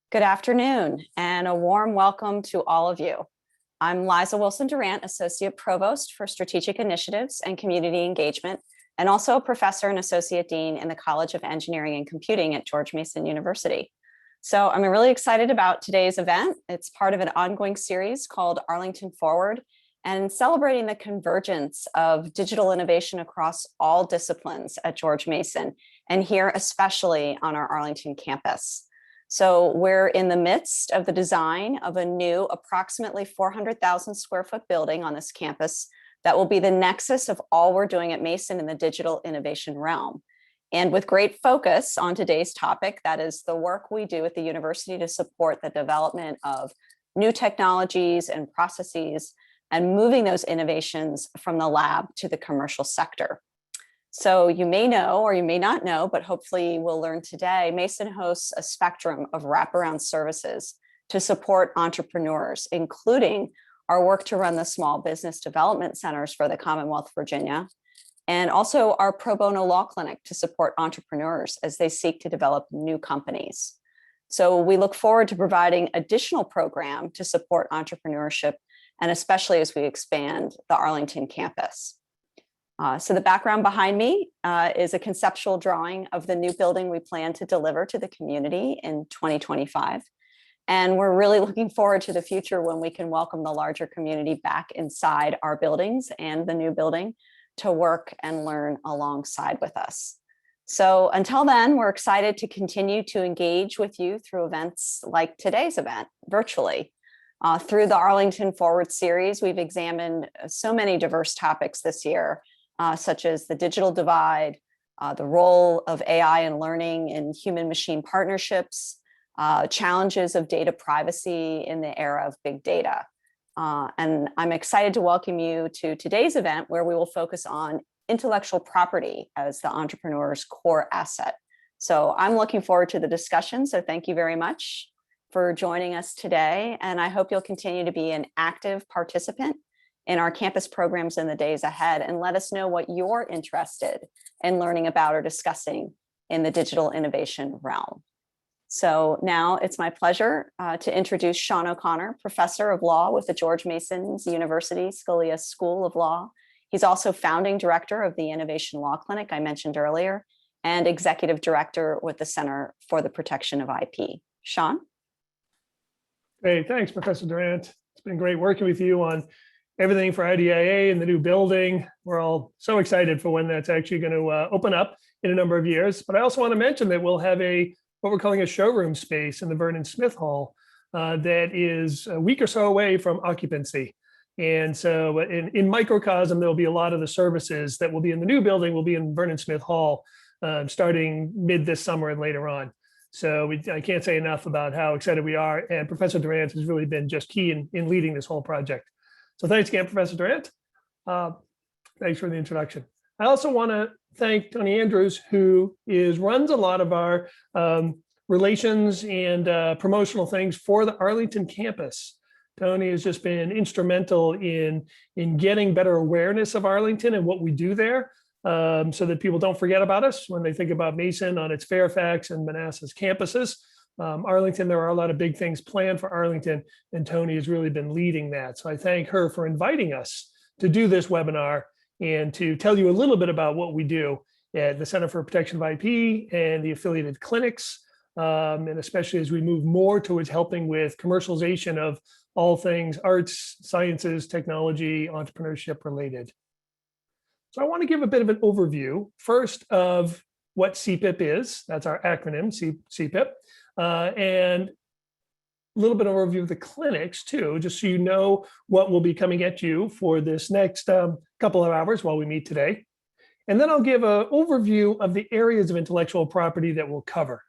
Good afternoon and a warm welcome to all of you. I'm Liza Wilson-Durant, Associate Provost for Strategic Initiatives and Community Engagement, and also a Professor and Associate Dean in the College of Engineering and Computing at George Mason University. So I'm really excited about today's event. It's part of an ongoing series called Arlington Forward and celebrating the convergence of digital innovation across all disciplines at George Mason, and here especially on our Arlington campus. So we're in the midst of the design of a new approximately 400,000 square foot building on this campus that will be the nexus of all we're doing at Mason in the digital innovation realm. And with great focus on today's topic, that is the work we do at the university to support the development of new technologies and processes and moving those innovations from the lab to the commercial sector. So you may know, or you may not know, but hopefully we'll learn today, Mason hosts a spectrum of wraparound services to support entrepreneurs, including our work to run the small business development centers for the Commonwealth of Virginia, and also our pro bono law clinic to support entrepreneurs as they seek to develop new companies. So we look forward to providing additional program to support entrepreneurship, and especially as we expand the Arlington campus. So the background behind me is a conceptual drawing of the new building we plan to deliver to the community in 2025. And we're really looking forward to the future when we can welcome the larger community back inside our buildings and the new building to work and learn alongside with us. So until then, we're excited to continue to engage with you through events like today's event virtually. Through the Arlington Forward series, we've examined so many diverse topics this year, such as the digital divide, the role of AI and learning in human-machine partnerships, challenges of data privacy in the era of big data. And I'm excited to welcome you to today's event, where we will focus on intellectual property as the entrepreneur's core asset. So I'm looking forward to the discussion. So thank you very much for joining us today. And I hope you'll continue to be an active participant in our campus programs in the days ahead, and let us know what you're interested in learning about or discussing in the digital innovation realm. So now it's my pleasure to introduce Sean O'Connor, Professor of Law with the George Mason University Scalia School of Law. He's also founding director of the Innovation Law Clinic I mentioned earlier, and executive director with the Center for the Protection of IP. Sean? Hey, thanks, Professor Durant. It's been great working with you on everything for IDIA and the new building. We're all so excited for when that's actually going to open up in a number of years. But I also want to mention that we'll have what we're calling a showroom space in the Vernon Smith Hall that is a week or so away from occupancy. And so in microcosm, there'll be a lot of the services that will be in the new building will be in Vernon Smith Hall starting mid this summer and later on. So I can't say enough about how excited we are. And Professor Durant has really been just key in leading this whole project. So thanks again, Professor Durant. Thanks for the introduction. I also want to thank Tony Andrews, who runs a lot of our relations and promotional things for the Arlington campus. Tony has just been instrumental in getting better awareness of Arlington and what we do there, so that people don't forget about us when they think about Mason on its Fairfax and Manassas campuses. Arlington, there are a lot of big things planned for Arlington, and Tony has really been leading that. So I thank her for inviting us to do this webinar and to tell you a little bit about what we do at the Center for Protection of IP and the affiliated clinics, and especially as we move more towards helping with commercialization of all things arts, sciences, technology, entrepreneurship related. So I want to give a bit of an overview first of what CPIP is. That's our acronym, CPIP. And a little bit of overview of the clinics too, just so you know what will be coming at you for this next couple of hours while we meet today. And then I'll give an overview of the areas of intellectual property that we'll cover.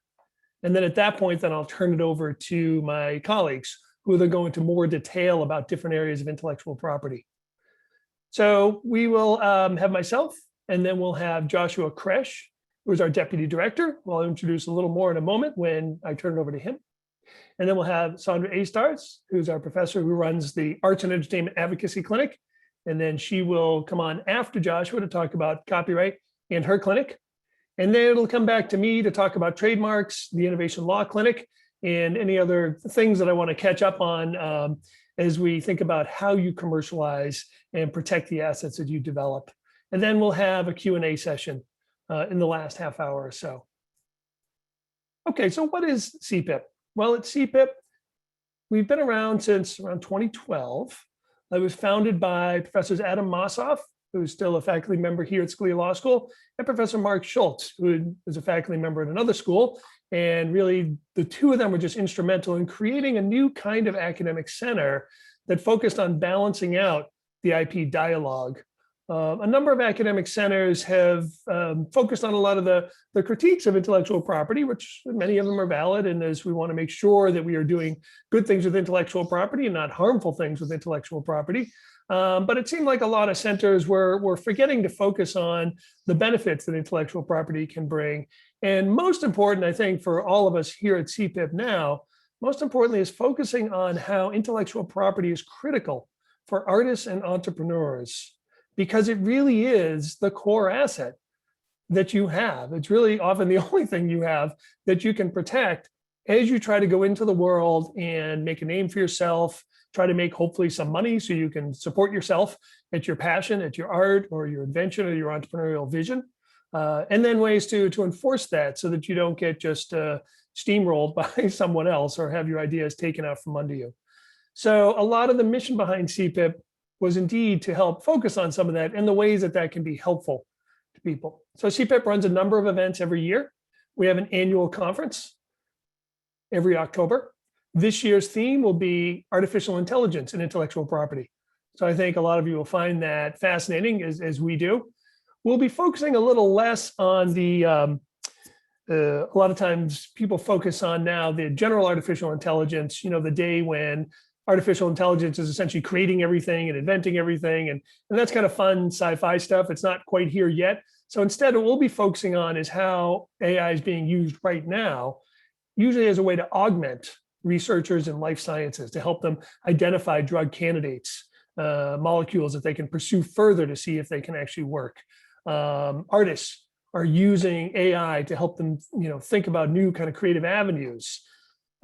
And then at that point, then I'll turn it over to my colleagues who will go into more detail about different areas of intellectual property. So we will have myself, and then we'll have Joshua Kresh, who's our deputy director, who I'll introduce a little more in a moment when I turn it over to him. And then we'll have Sandra Aistars, who's our professor who runs the Arts and Entertainment Advocacy Clinic. And then she will come on after Joshua to talk about copyright and her clinic. And then it'll come back to me to talk about trademarks, the Innovation Law Clinic, and any other things that I want to catch up on as we think about how you commercialize and protect the assets that you develop. And then we'll have a Q&A session in the last half hour or so. Okay, so what is CPIP? Well, at CPIP, we've been around since around 2012. It was founded by Professors Adam Mossoff, who's still a faculty member here at Scalia Law School, and Professor Mark Schultz, who is a faculty member at another school. And really, the two of them were just instrumental in creating a new kind of academic center that focused on balancing out the IP dialogue. A number of academic centers have focused on a lot of the critiques of intellectual property, which many of them are valid. And as we want to make sure that we are doing good things with intellectual property and not harmful things with intellectual property. But it seemed like a lot of centers were forgetting to focus on the benefits that intellectual property can bring. And most important, I think, for all of us here at CPIP now, most importantly, is focusing on how intellectual property is critical for artists and entrepreneurs, because it really is the core asset that you have. It's really often the only thing you have that you can protect as you try to go into the world and make a name for yourself, try to make hopefully some money so you can support yourself at your passion, at your art or your invention or your entrepreneurial vision. And then ways to enforce that so that you don't get just steamrolled by someone else or have your ideas taken out from under you. So a lot of the mission behind CPIP was indeed to help focus on some of that and the ways that that can be helpful to people. So CPIP runs a number of events every year. We have an annual conference every October. This year's theme will be artificial intelligence and intellectual property. So I think a lot of you will find that fascinating as we do. We'll be focusing a little less on a lot of times people focus on now the general artificial intelligence, the day when artificial intelligence is essentially creating everything and inventing everything. And that's kind of fun sci-fi stuff. It's not quite here yet. So instead, what we'll be focusing on is how AI is being used right now, usually as a way to augment researchers in life sciences, to help them identify drug candidates, molecules that they can pursue further to see if they can actually work. Artists are using AI to help them, think about new kind of creative avenues.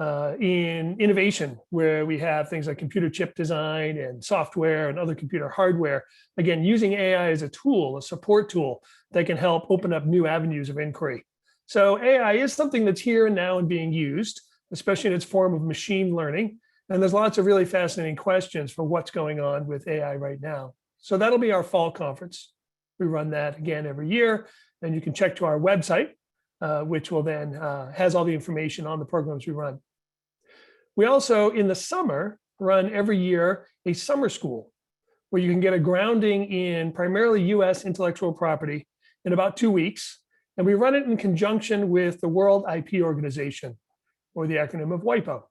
In innovation, where we have things like computer chip design and software and other computer hardware, again, using AI as a tool, a support tool that can help open up new avenues of inquiry. So AI is something that's here and now and being used, especially in its form of machine learning. And there's lots of really fascinating questions for what's going on with AI right now. So that'll be our fall conference. We run that again every year, and you can check to our website, which will then has all the information on the programs we run. We also, in the summer, run every year a summer school where you can get a grounding in primarily US intellectual property in about 2 weeks. And we run it in conjunction with the World IP Organization, or the acronym of WIPO.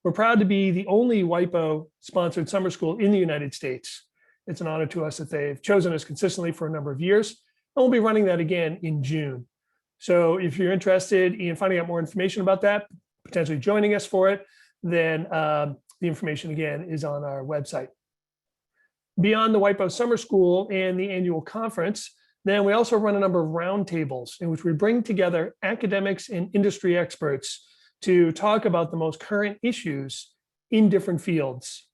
We're proud to be the only WIPO-sponsored summer school in the United States. It's an honor to us that they've chosen us consistently for a number of years. And we'll be running that again in June. So if you're interested in finding out more information about that, potentially joining us for it, then the information again is on our website. Beyond the WIPO Summer School and the annual conference, then we also run a number of roundtables in which we bring together academics and industry experts to talk about the most current issues in different fields.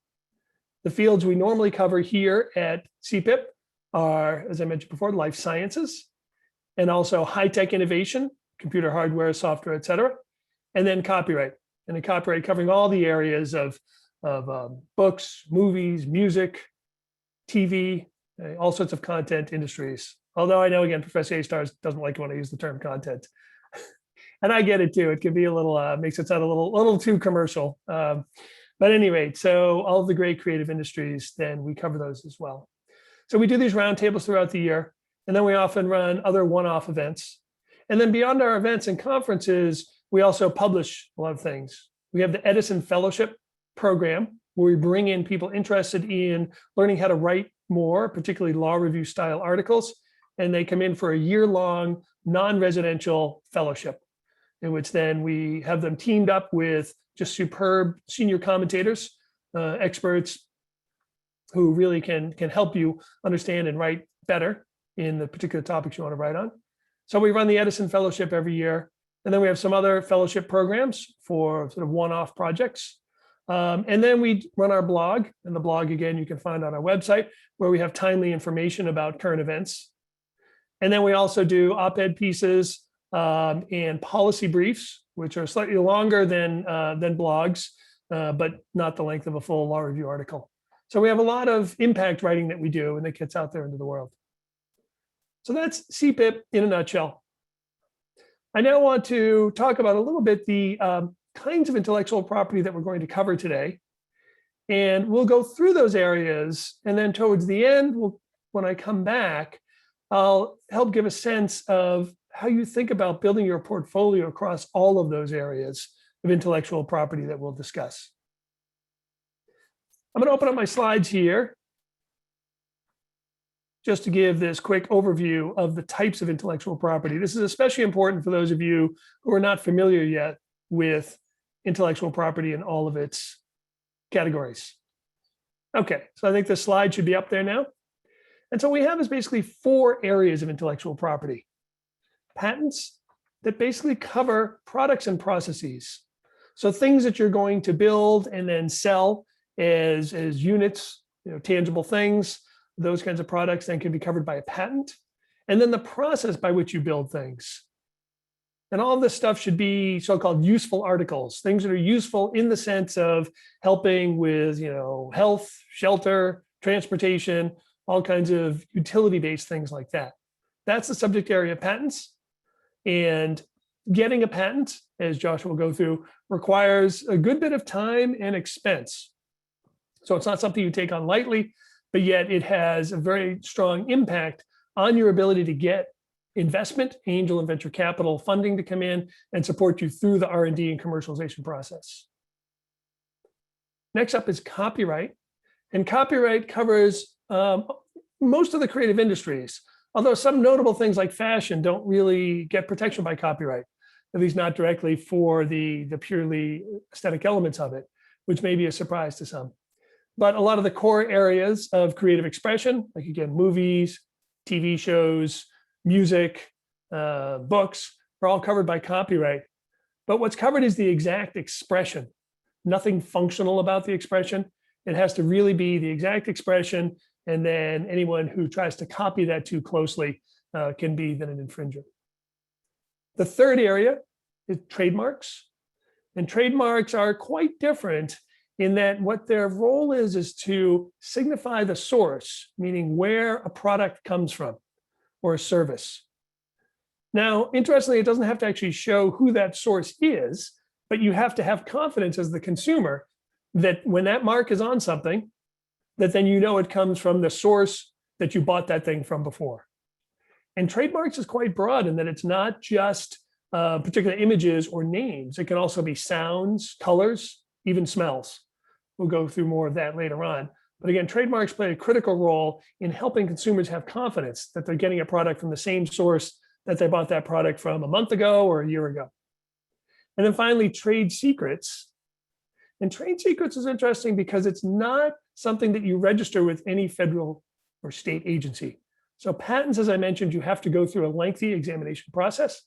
The fields we normally cover here at CPIP are, as I mentioned before, life sciences, and also high-tech innovation, computer hardware, software, et cetera, and then copyright. And the copyright covering all the areas of books, movies, music, TV, all sorts of content industries. Although I know, again, Professor Aistars doesn't like when I use the term content. And I get it too. It can be a little, makes it sound a little too commercial. But anyway, so all of the great creative industries, then we cover those as well. So we do these roundtables throughout the year, and then we often run other one-off events. And then beyond our events and conferences, we also publish a lot of things. We have the Edison Fellowship program, where we bring in people interested in learning how to write more, particularly law review style articles. And they come in for a year-long non-residential fellowship, in which then we have them teamed up with just superb senior commentators, experts who really can help you understand and write better in the particular topics you want to write on. So we run the Edison Fellowship every year. And then we have some other fellowship programs for sort of one-off projects. And then we run our blog, and the blog, again, you can find on our website, where we have timely information about current events. And then we also do op-ed pieces and policy briefs, which are slightly longer than blogs, but not the length of a full law review article. So we have a lot of impact writing that we do, and it gets out there into the world. So that's CPIP in a nutshell. I now want to talk about a little bit the kinds of intellectual property that we're going to cover today. And we'll go through those areas. And then towards the end, when I come back, I'll help give a sense of how you think about building your portfolio across all of those areas of intellectual property that we'll discuss. I'm going to open up my slides here just to give this quick overview of the types of intellectual property. This is especially important for those of you who are not familiar yet with intellectual property in all of its categories. Okay, so I think the slide should be up there now. And so we have is basically 4 areas of intellectual property. Patents that basically cover products and processes. So things that you're going to build and then sell as units, tangible things, those kinds of products then can be covered by a patent. And then the process by which you build things. And all of this stuff should be so-called useful articles, things that are useful in the sense of helping with, health, shelter, transportation, all kinds of utility-based things like that. That's the subject area of patents. And getting a patent, as Joshua will go through, requires a good bit of time and expense. So it's not something you take on lightly, but yet it has a very strong impact on your ability to get investment, angel and venture capital funding to come in and support you through the R&D and commercialization process. Next up is copyright. And copyright covers most of the creative industries, although some notable things like fashion don't really get protection by copyright, at least not directly for the purely aesthetic elements of it, which may be a surprise to some. But a lot of the core areas of creative expression, like again, movies, TV shows, music, books, are all covered by copyright. But what's covered is the exact expression, nothing functional about the expression. It has to really be the exact expression. And then anyone who tries to copy that too closely can be then an infringer. The third area is trademarks. And trademarks are quite different in that what their role is to signify the source, meaning where a product comes from or a service. Now, interestingly, it doesn't have to actually show who that source is, but you have to have confidence as the consumer that when that mark is on something, that then it comes from the source that you bought that thing from before. And trademarks is quite broad in that it's not just particular images or names. It can also be sounds, colors, even smells. We'll go through more of that later on. But again, trademarks play a critical role in helping consumers have confidence that they're getting a product from the same source that they bought that product from a month ago or a year ago. And then finally, trade secrets. And trade secrets is interesting because it's not something that you register with any federal or state agency. So patents, as I mentioned, you have to go through a lengthy examination process.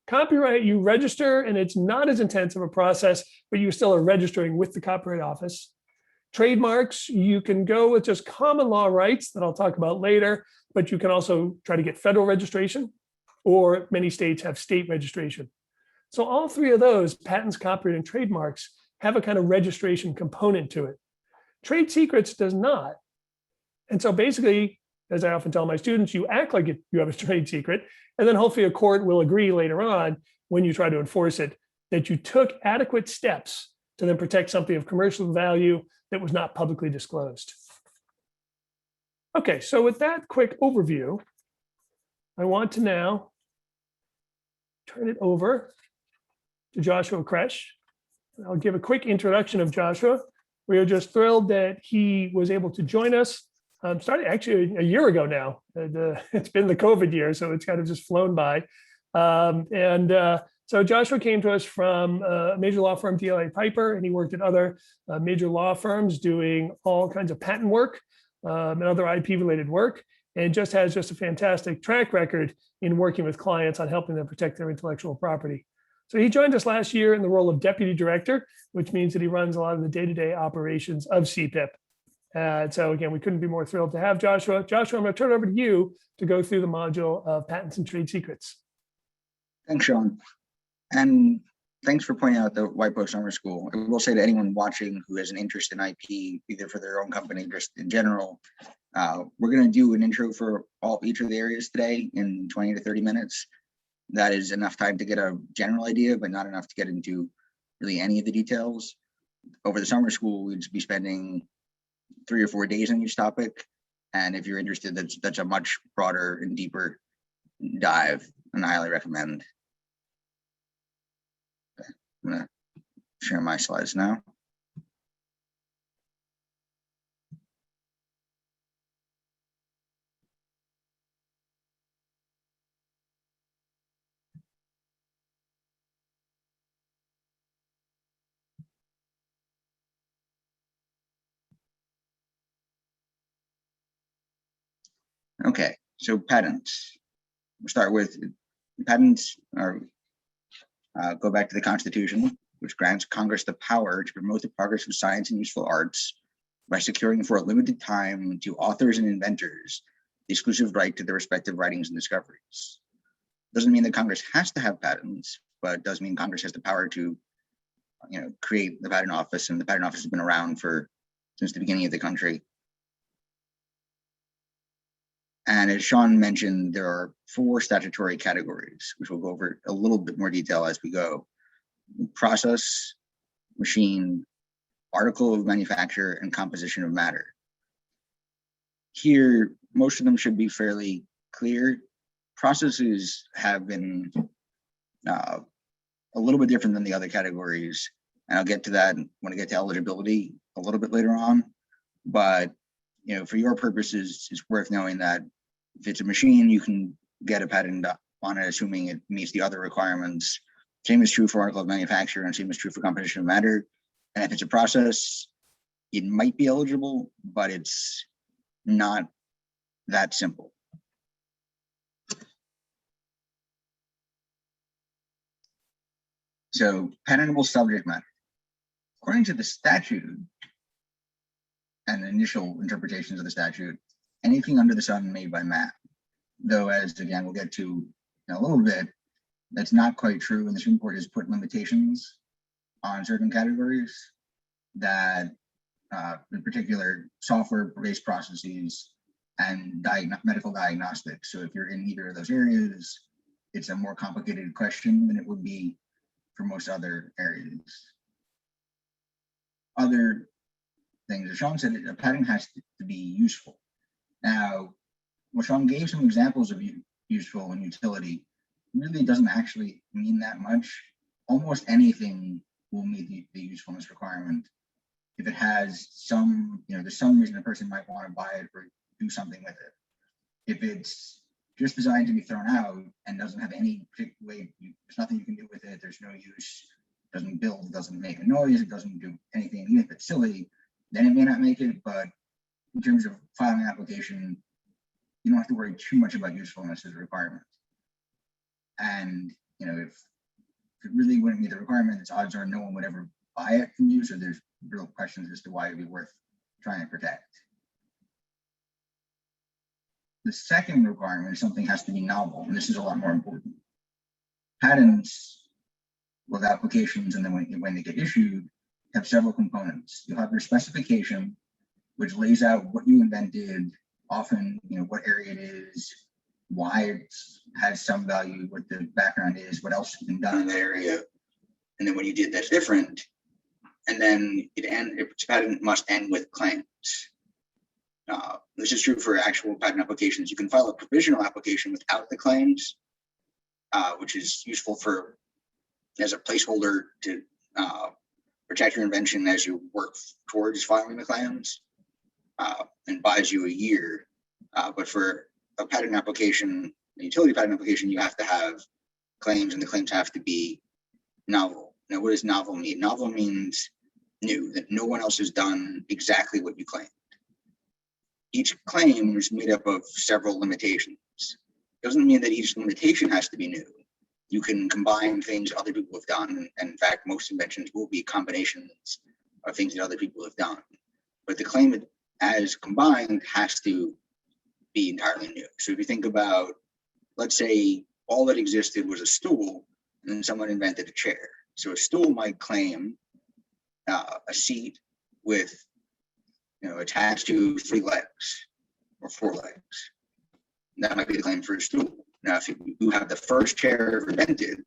Copyright, you register, and it's not as intense of a process, but you still are registering with the Copyright Office. Trademarks, you can go with just common law rights that I'll talk about later, but you can also try to get federal registration, or many states have state registration. So all 3 of those, patents, copyright, and trademarks, have a kind of registration component to it. Trade secrets does not. And so basically, as I often tell my students, you act like you have a trade secret, and then hopefully a court will agree later on when you try to enforce it that you took adequate steps to then protect something of commercial value that was not publicly disclosed. Okay, so with that quick overview, I want to now turn it over to Joshua Kresh. I'll give a quick introduction of Joshua. We are just thrilled that he was able to join us. Started actually a year ago now. It's been the COVID year, so it's kind of just flown by. So Joshua came to us from a major law firm, DLA Piper, and he worked at other major law firms doing all kinds of patent work and other IP-related work, and has a fantastic track record in working with clients on helping them protect their intellectual property. So he joined us last year in the role of deputy director, which means that he runs a lot of the day-to-day operations of CPIP. So again, we couldn't be more thrilled to have Joshua. Joshua, I'm going to turn it over to you to go through the module of patents and trade secrets. Thanks, Sean. And thanks for pointing out the WIPO Summer School. I will say to anyone watching who has an interest in IP, either for their own company or just in general, we're going to do an intro for each of the areas today in 20 to 30 minutes. That is enough time to get a general idea, but not enough to get into really any of the details. Over the summer school, we'd be spending 3 or 4 days on each topic. And if you're interested, that's a much broader and deeper dive, and I highly recommend. Okay, I'm going to share my slides now. Okay, so patents. We'll start with patents are go back to the Constitution, which grants Congress the power to promote the progress of science and useful arts by securing for a limited time to authors and inventors the exclusive right to their respective writings and discoveries. Doesn't mean that Congress has to have patents, but it does mean Congress has the power to, create the patent office, and the patent office has been around since the beginning of the country. And as Sean mentioned, there are 4 statutory categories, which we'll go over a little bit more detail as we go. Process, machine, article of manufacture, and composition of matter. Here, most of them should be fairly clear. Processes have been a little bit different than the other categories, and I'll get to that when I get to eligibility a little bit later on. But for your purposes, it's worth knowing that if it's a machine, you can get a patent on it, assuming it meets the other requirements. Same is true for article of manufacture, and same is true for composition of matter. And if it's a process, it might be eligible, but it's not that simple. So, patentable subject matter. According to the statute and initial interpretations of the statute, anything under the sun made by man. Though, as again, we'll get to in a little bit, that's not quite true. And the Supreme Court has put limitations on certain categories that, in particular, software-based processes and medical diagnostics. So if you're in either of those areas, it's a more complicated question than it would be for most other areas. Other things, as Sean said, a patent has to be useful. Now, well, Sean gave some examples of useful and utility. Really doesn't actually mean that much. Almost anything will meet the usefulness requirement if it has some, there's some reason a person might want to buy it or do something with it. If it's just designed to be thrown out and doesn't have any particular way, there's nothing you can do with it, there's no use, doesn't build, doesn't make a noise, it doesn't do anything, even if it's silly, then it may not make it. But in terms of filing an application, you don't have to worry too much about usefulness as a requirement. And if it really wouldn't meet the requirements, odds are no one would ever buy it from you. So there's real questions as to why it'd be worth trying to protect. The second requirement is something has to be novel, and this is a lot more important. Patents with applications, and then when they get issued, have several components. You'll have your specification, which lays out what you invented, often what area it is, why it has some value, what the background is, what else has been done in that area, and then when you did that's different. And then its patent must end with claims. This is true for actual patent applications. You can file a provisional application without the claims, which is useful as a placeholder to protect your invention as you work towards filing the claims, and buys you a year. But for a patent application, a utility patent application, you have to have claims, and the claims have to be novel. Now, what does novel mean? Novel means new, that no one else has done exactly what you claimed. Each claim is made up of several limitations. Doesn't mean that each limitation has to be new, You can combine things other people have done. And in fact, most inventions will be combinations of things that other people have done. But the claim it as combined has to be entirely new. So if you think about, let's say all that existed was a stool, and then someone invented a chair. So a stool might claim a seat with, attached to 3 legs or 4 legs. That might be the claim for a stool. Now, if you have the first chair ever invented,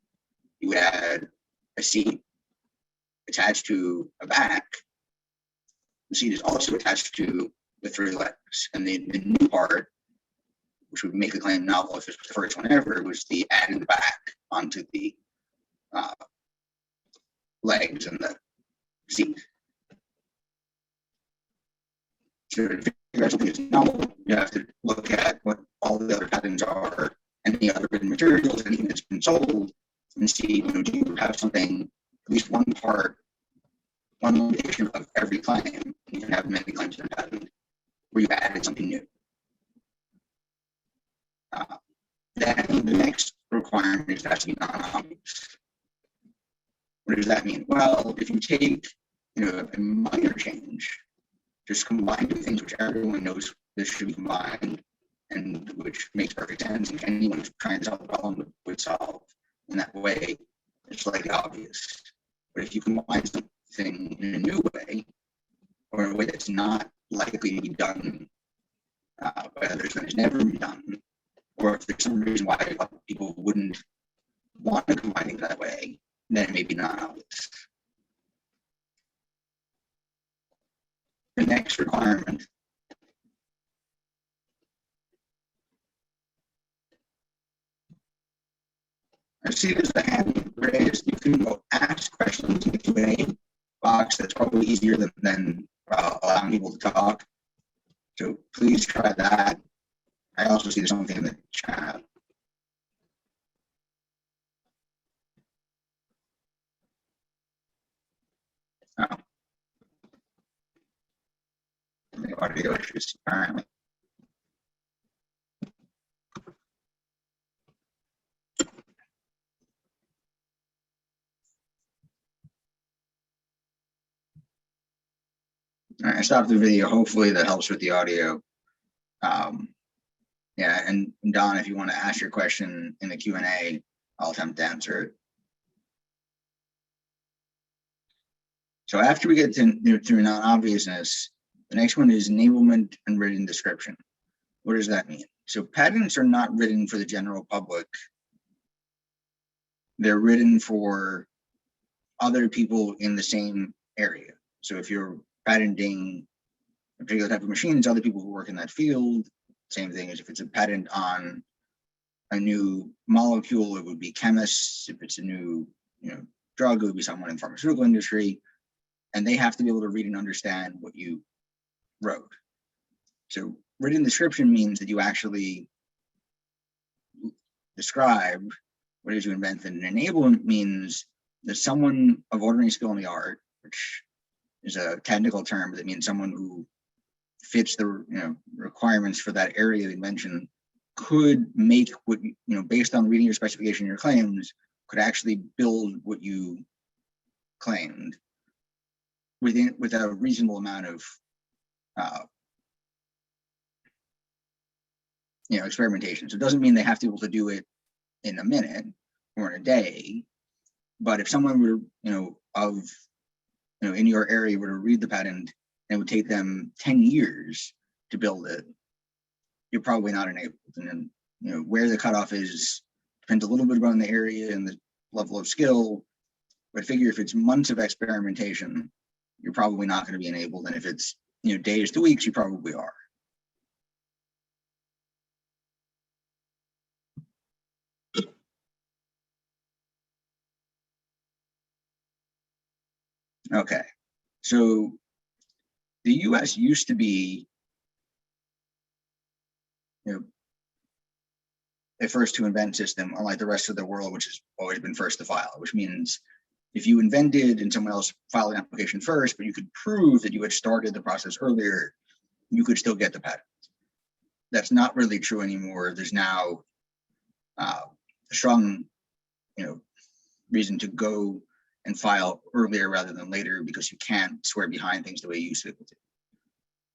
you would add a seat attached to a back. The seat is also attached to the 3 legs. And the new part, which would make the claim novel if it was the first one ever, was the adding the back onto the legs and the seat. So to figure out something that's novel, you have to look at what all the other patents are, any other written materials, anything that's been sold, and see, do you have something, at least one part, one limitation of every claim. You can have many claims in a patent where you've added something new. Then the next requirement is that has to be non-obvious. What does that mean? Well, if you take a minor change, just combining things which everyone knows this should be combined, and which makes perfect sense, and anyone who's trying to solve the problem would solve in that way, it's slightly obvious. But if you combine something in a new way, or in a way that's not likely to be done by others, that has never been done, or if there's some reason why people wouldn't want to combine it that way, then it may be not obvious. The next requirement I see there's a hand raised. You can go ask questions in the Q&A box. That's probably easier than allowing people to talk. So please try that. I also see there's something in the chat. Oh. The audio issues, apparently. All right, I stopped the video. Hopefully that helps with the audio. Yeah, and Don, if you want to ask your question in the Q&A, I'll attempt to answer it. So after we get through non-obviousness, the next one is enablement and written description. What does that mean? So patents are not written for the general public. They're written for other people in the same area. So if you're patenting a particular type of machine, it's other people who work in that field. Same thing as if it's a patent on a new molecule, it would be chemists. If it's a new drug, it would be someone in the pharmaceutical industry. And they have to be able to read and understand what you wrote. So written description means that you actually describe what it is you invent. And enablement means that someone of ordinary skill in the art, which is a technical term, but it means someone who fits the requirements for that area of invention, could make what based on reading your specification, your claims, could actually build what you claimed with a reasonable amount of experimentation. So it doesn't mean they have to be able to do it in a minute or in a day, but if someone were in your area were to read the patent, and it would take them 10 years to build it, you're probably not enabled. And then where the cutoff is depends a little bit on the area and the level of skill, but figure if it's months of experimentation, you're probably not going to be enabled. And if it's days to weeks, you probably are. Okay, so the US used to be a first to invent system, unlike the rest of the world, which has always been first to file, which means if you invented and someone else filed an application first, but you could prove that you had started the process earlier, you could still get the patent. That's not really true anymore. There's now a strong reason to go and file earlier rather than later because you can't swear behind things the way you used to be able to.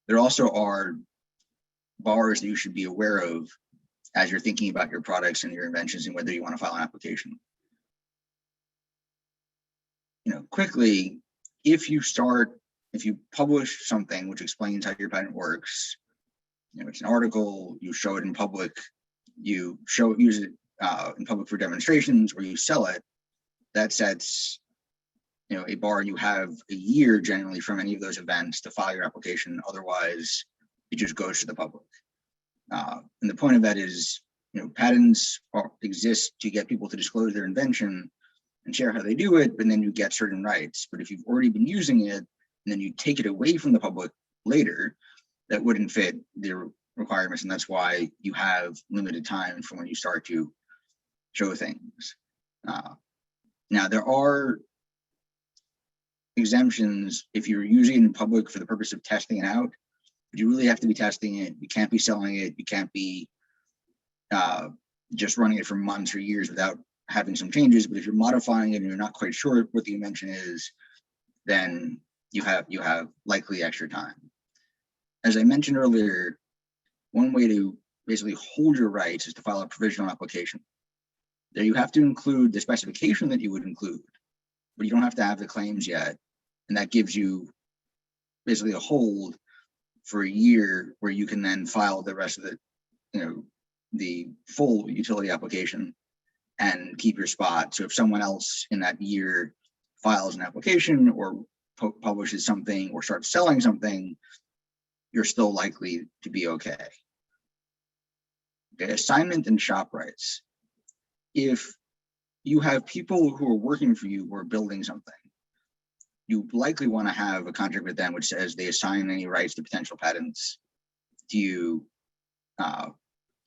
There also are bars that you should be aware of as you're thinking about your products and your inventions and whether you want to file an application. Quickly, if you publish something which explains how your patent works, it's an article, you show it in public, use it in public for demonstrations, or you sell it, that sets a bar. You have a year generally from any of those events to file your application. Otherwise, it just goes to the public. And the point of that is, patents exist to get people to disclose their invention and share how they do it, but then you get certain rights. But if you've already been using it and then you take it away from the public later, that wouldn't fit the requirements. And that's why you have limited time from when you start to show things. Now, there are exemptions if you're using it in public for the purpose of testing it out, but you really have to be testing it. You can't be selling it. You can't be just running it for months or years without having some changes. But if you're modifying it and you're not quite sure what the invention is, then you have likely extra time. As I mentioned earlier, one way to basically hold your rights is to file a provisional application. There you have to include the specification that you would include, but you don't have to have the claims yet. And that gives you basically a hold for a year where you can then file the rest of the full utility application and keep your spot. So if someone else in that year files an application or publishes something or starts selling something, you're still likely to be okay. Okay, assignment and shop rights. If you have people who are working for you who are building something, you likely want to have a contract with them which says they assign any rights to potential patents to you,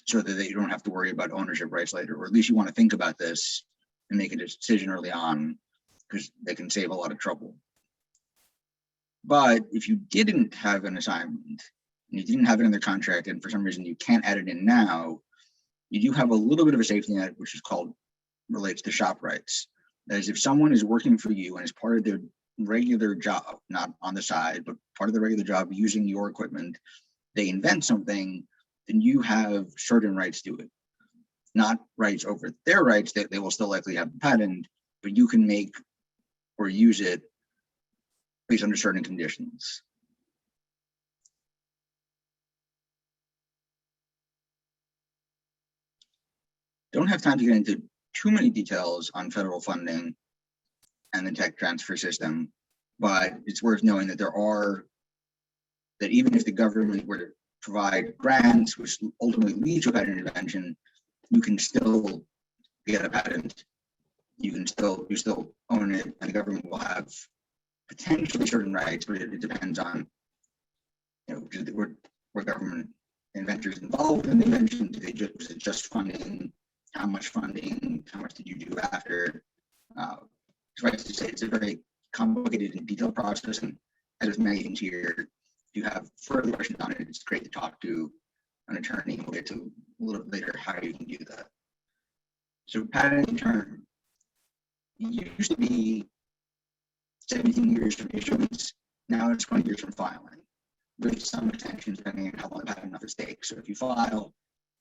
so that you don't have to worry about ownership rights later, or at least you want to think about this and make a decision early on, because they can save a lot of trouble. But if you didn't have an assignment and you didn't have it in the contract, and for some reason you can't add it in now, you do have a little bit of a safety net, which is relates to shop rights. That is, if someone is working for you and is part of their regular job, not on the side, but part of the regular job using your equipment, they invent something, then you have certain rights to it. Not rights over their rights, that they will still likely have the patent, but you can make or use it based under certain conditions. Don't have time to get into too many details on federal funding and the tech transfer system, but it's worth knowing that that even if the government were to provide grants, which ultimately lead to a patent invention, you can still get a patent. You still own it, and the government will have potentially certain rights, but it depends on, were government inventors involved in the invention? Was it just funding? How much funding? How much did you do after? Suffice to say, it's a very complicated and detailed process, and as with many things here, if you have further questions on it, it's great to talk to an attorney. We'll get to a little bit later how you can do that. So patent term, it used to be 17 years from issuance. Now it's 20 years from filing, with some extensions depending on how long the patent office takes. So if you file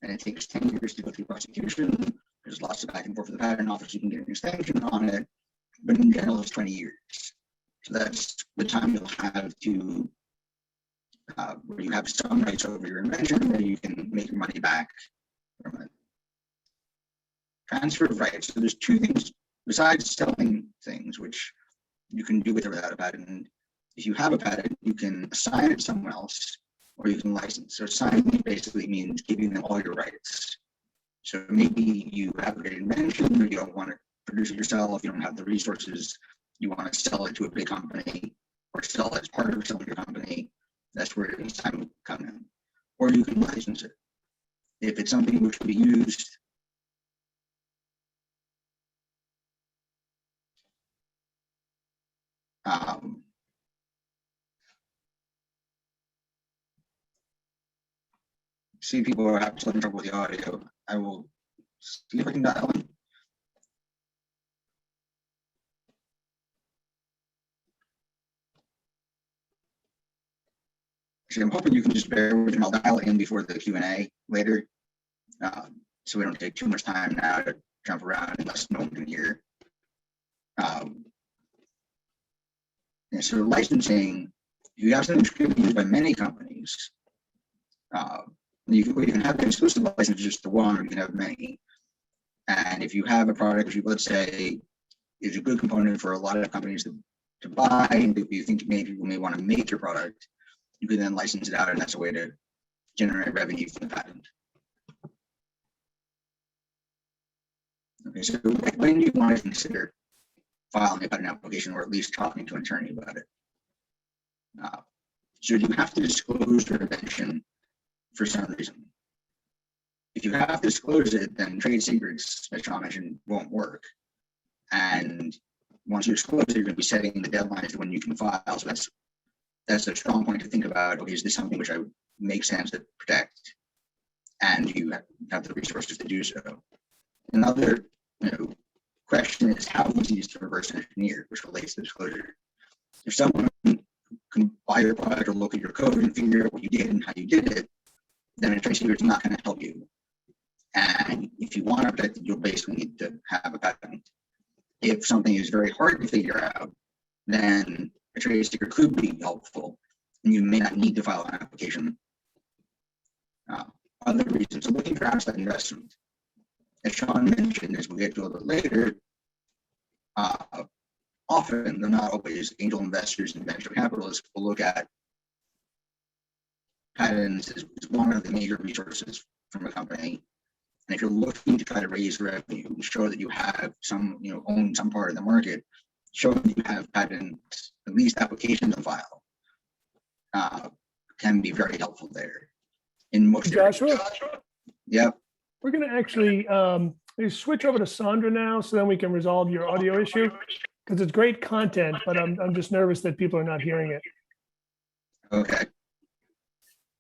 and it takes 10 years to go through prosecution, there's lots of back and forth for the patent office, you can get an extension on it, but in general it's 20 years. So that's the time you'll have to, where you have some rights over your invention, where you can make your money back from it. Transfer of rights. So there's two things besides selling things, which you can do with or without a patent. If you have a patent, you can assign it to someone else, or you can license. So assigning basically means giving them all your rights. So maybe you have a great invention, or you don't want to produce it yourself, you don't have the resources, you want to sell it to a big company, or sell it as part of some of your company. That's where it's time to come in. Or you can license it. If it's something which can be used see, people are having some trouble with the audio. I will see if I can dial in. Actually, I'm hoping you can just bear with me. I'll dial in before the Q&A later, so we don't take too much time now to jump around unless no one can hear. And so licensing, if you have something that's going to be used by many companies, you can have an exclusive license just the one, or you can have many. And if you have a product, which let's say is a good component for a lot of companies to buy, and if you think many people may want to make your product, you can then license it out, and that's a way to generate revenue from the patent. Okay, so when do you want to consider filing a patent application, or at least talking to an attorney about it? So you have to disclose your invention for some reason. If you have to disclose it, then trade secrets, as Sean mentioned, won't work. And once you disclose it, you're going to be setting the deadlines for when you can file. So that's a strong point to think about. Okay, is this something which I would make sense to protect? And you have the resources to do so. Another question is how easy is to reverse engineer, which relates to disclosure. If someone can buy your product or look at your code and figure out what you did and how you did it, then a trade secret is not going to help you. And if you want to protect it, you'll basically need to have a patent. If something is very hard to figure out, then a trade secret could be helpful, and you may not need to file an application. Other reasons, so looking for outside investment. As Sean mentioned, as we get to a little bit later, often, though not always, angel investors and venture capitalists will look at patents as one of the major resources from a company. And if you're looking to try to raise revenue and show that you have some, own some part of the market, show that you have patent, at least applications on file, can be very helpful there. In most Joshua? areas. Yep. We're going to actually switch over to Sandra now, so then we can resolve your audio issue, because it's great content, but I'm just nervous that people are not hearing it. Okay.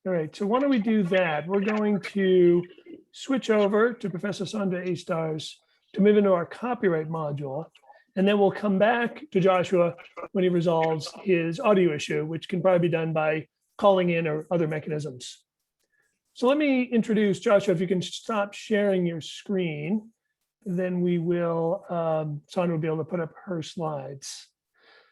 All right, so why don't we do that? We're going to switch over to Professor Sandra Aistars to move into our copyright module, and then we'll come back to Joshua when he resolves his audio issue, which can probably be done by calling in or other mechanisms. So let me introduce Joshua. If you can stop sharing your screen, then we will, Sandra will be able to put up her slides.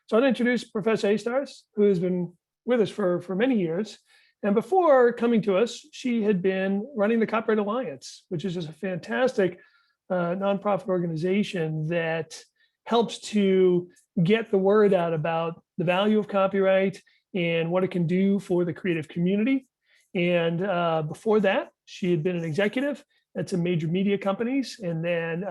So I'll introduce Professor Aistars, who has been with us for many years. And before coming to us, she had been running the Copyright Alliance, which is just a fantastic nonprofit organization that helps to get the word out about the value of copyright and what it can do for the creative community. And before that, she had been an executive at some major media companies, and then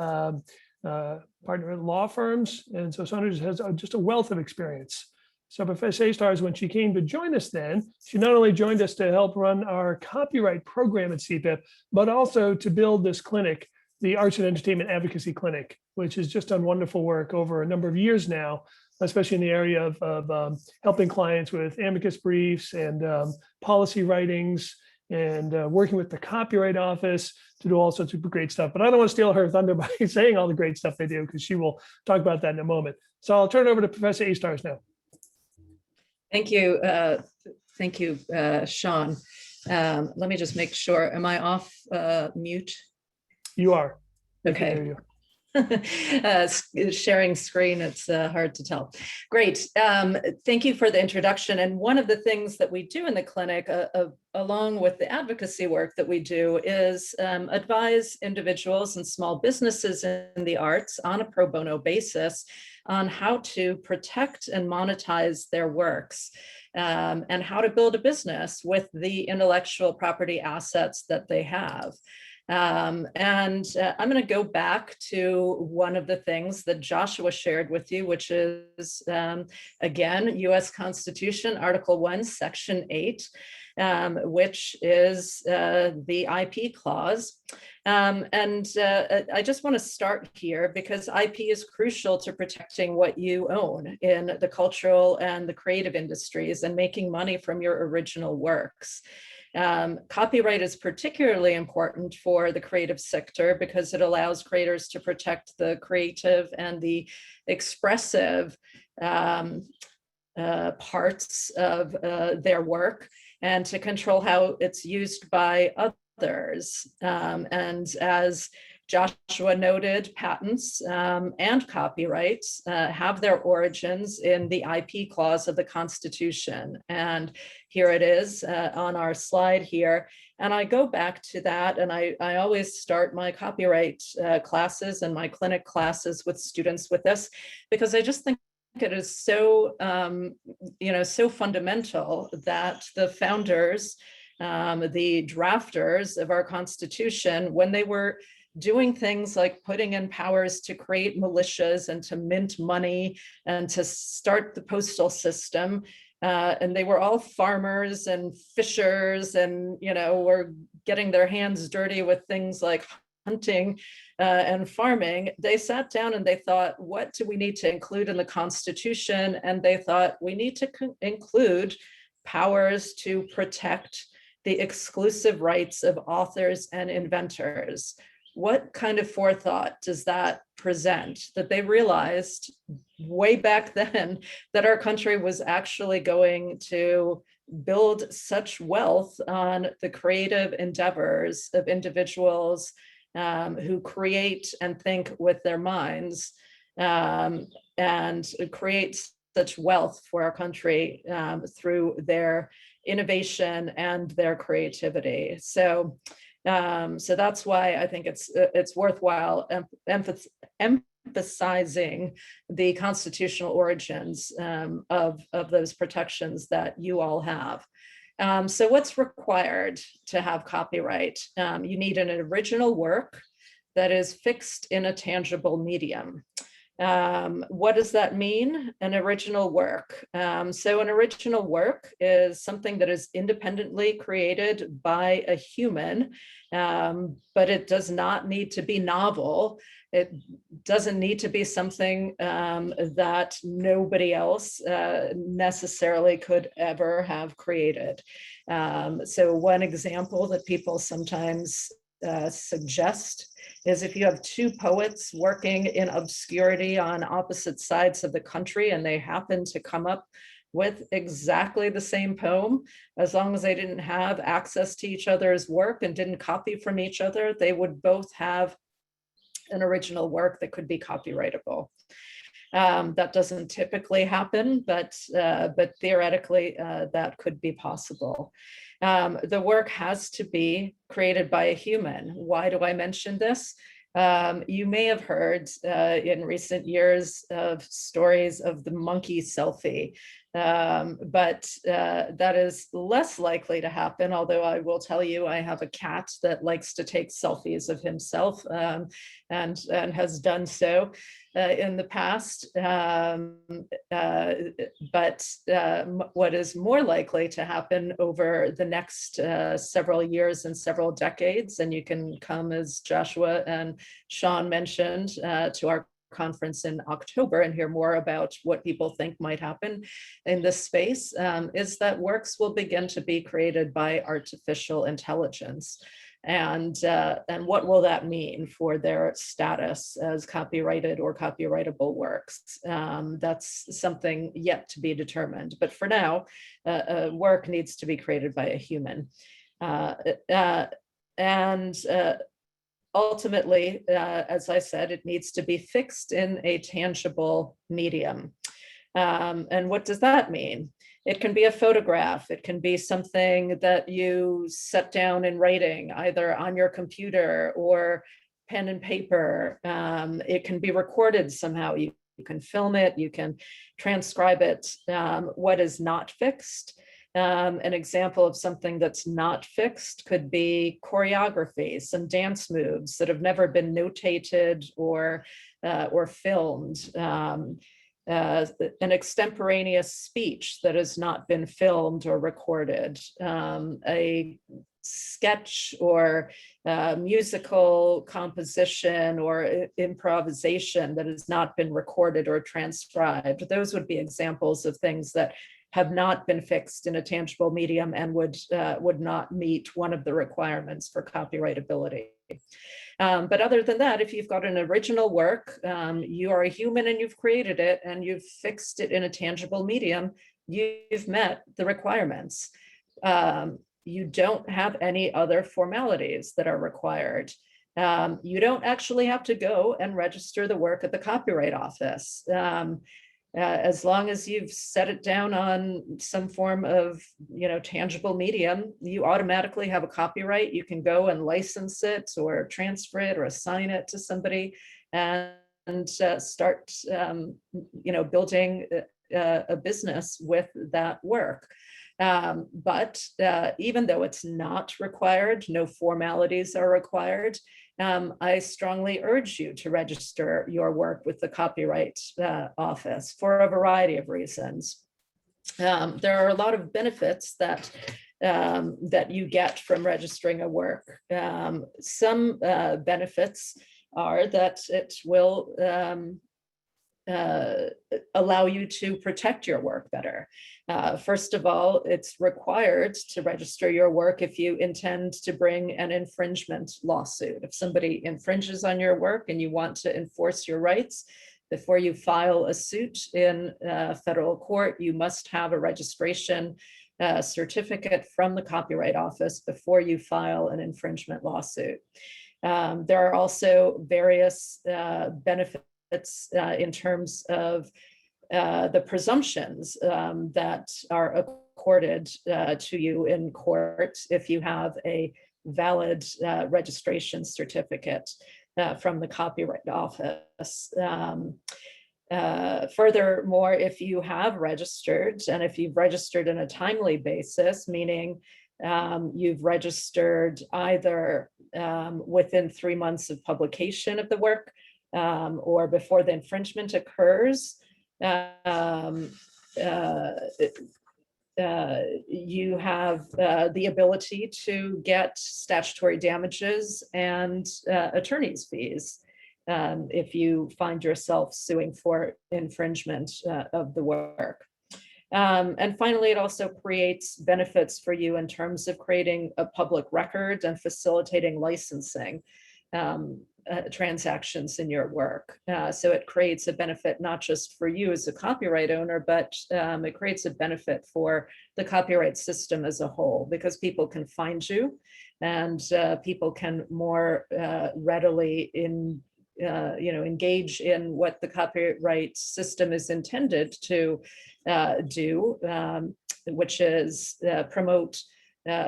partner at law firms. And so Sandra has just a wealth of experience. So Professor Aistars, when she came to join us then, she not only joined us to help run our copyright program at CPIP, but also to build this clinic, the Arts and Entertainment Advocacy Clinic, which has just done wonderful work over a number of years now, especially in the area of helping clients with amicus briefs and policy writings, and working with the Copyright Office to do all sorts of great stuff. But I don't want to steal her thunder by saying all the great stuff they do, because she will talk about that in a moment. So I'll turn it over to Professor Aistars now. Thank you. Thank you, Sean. Let me just make sure. Am I off mute? You are. Okay. Sharing screen, it's hard to tell. Great. Thank you for the introduction. And one of the things that we do in the clinic, along with the advocacy work that we do, is advise individuals and small businesses in the arts on a pro bono basis on how to protect and monetize their works, and how to build a business with the intellectual property assets that they have. I'm going to go back to one of the things that Joshua shared with you, which is, again, U.S. Constitution, Article 1, Section 8, which is the IP clause. I just want to start here because IP is crucial to protecting what you own in the cultural and the creative industries and making money from your original works. Copyright is particularly important for the creative sector because it allows creators to protect the creative and the expressive parts of their work, and to control how it's used by others. And as Joshua noted, patents and copyrights have their origins in the IP clause of the Constitution. And here it is on our slide here. And I go back to that, and I always start my copyright classes and my clinic classes with students with this, because I just think it is so, so fundamental that the founders, the drafters of our Constitution, when they were doing things like putting in powers to create militias and to mint money and to start the postal system, and they were all farmers and fishers and, were getting their hands dirty with things like hunting and farming. They sat down and they thought, what do we need to include in the Constitution? And they thought, we need to include powers to protect the exclusive rights of authors and inventors. What kind of forethought does that present? That they realized way back then that our country was actually going to build such wealth on the creative endeavors of individuals who create and think with their minds, and create such wealth for our country through their innovation and their creativity. So that's why I think it's worthwhile emphasizing the constitutional origins of those protections that you all have. So what's required to have copyright? You need an original work that is fixed in a tangible medium. What does that mean? An original work. So an original work is something that is independently created by a human, but it does not need to be novel. It doesn't need to be something that nobody else necessarily could ever have created. So one example that people sometimes suggest is if you have two poets working in obscurity on opposite sides of the country and they happen to come up with exactly the same poem, as long as they didn't have access to each other's work and didn't copy from each other, they would both have an original work that could be copyrightable. That doesn't typically happen, but theoretically that could be possible. The work has to be created by a human. Why do I mention this? You may have heard in recent years of stories of the monkey selfie, but that is less likely to happen, although I will tell you I have a cat that likes to take selfies of himself and has done so in the past. But what is more likely to happen over the next several years and several decades, and you can come, as Joshua and Sean mentioned, to our conference in October and hear more about what people think might happen in this space, is that works will begin to be created by artificial intelligence. And what will that mean for their status as copyrighted or copyrightable works? That's something yet to be determined. But for now, work needs to be created by a human. Ultimately, as I said, it needs to be fixed in a tangible medium. And what does that mean? It can be a photograph. It can be something that you set down in writing, either on your computer or pen and paper. It can be recorded somehow. You can film it, you can transcribe it. What is not fixed? An example of something that's not fixed could be choreography, some dance moves that have never been notated or filmed. An extemporaneous speech that has not been filmed or recorded, a sketch or musical composition or improvisation that has not been recorded or transcribed. Those would be examples of things that have not been fixed in a tangible medium and would not meet one of the requirements for copyrightability. But other than that, if you've got an original work, you are a human and you've created it and you've fixed it in a tangible medium, you've met the requirements. You don't have any other formalities that are required. You don't actually have to go and register the work at the Copyright Office. As long as you've set it down on some form of, tangible medium, you automatically have a copyright. You can go and license it or transfer it or assign it to somebody and start, building a business with that work. But even though it's not required, no formalities are required, I strongly urge you to register your work with the Copyright Office for a variety of reasons. There are a lot of benefits that you get from registering a work. Some benefits are that it will allow you to protect your work better. First of all, it's required to register your work if you intend to bring an infringement lawsuit. If somebody infringes on your work and you want to enforce your rights, before you file a suit in federal court, you must have a registration certificate from the Copyright Office before you file an infringement lawsuit. There are also various benefits in terms of the presumptions that are accorded to you in court if you have a valid registration certificate from the Copyright Office. Furthermore, if you have registered and if you've registered in a timely basis, meaning you've registered either within 3 months of publication of the work or before the infringement occurs, you have the ability to get statutory damages and attorney's fees if you find yourself suing for infringement of the work. And finally, it also creates benefits for you in terms of creating a public record and facilitating licensing transactions in your work. So it creates a benefit not just for you as a copyright owner, but it creates a benefit for the copyright system as a whole, because people can find you and people can more readily engage in what the copyright system is intended to do, which is promote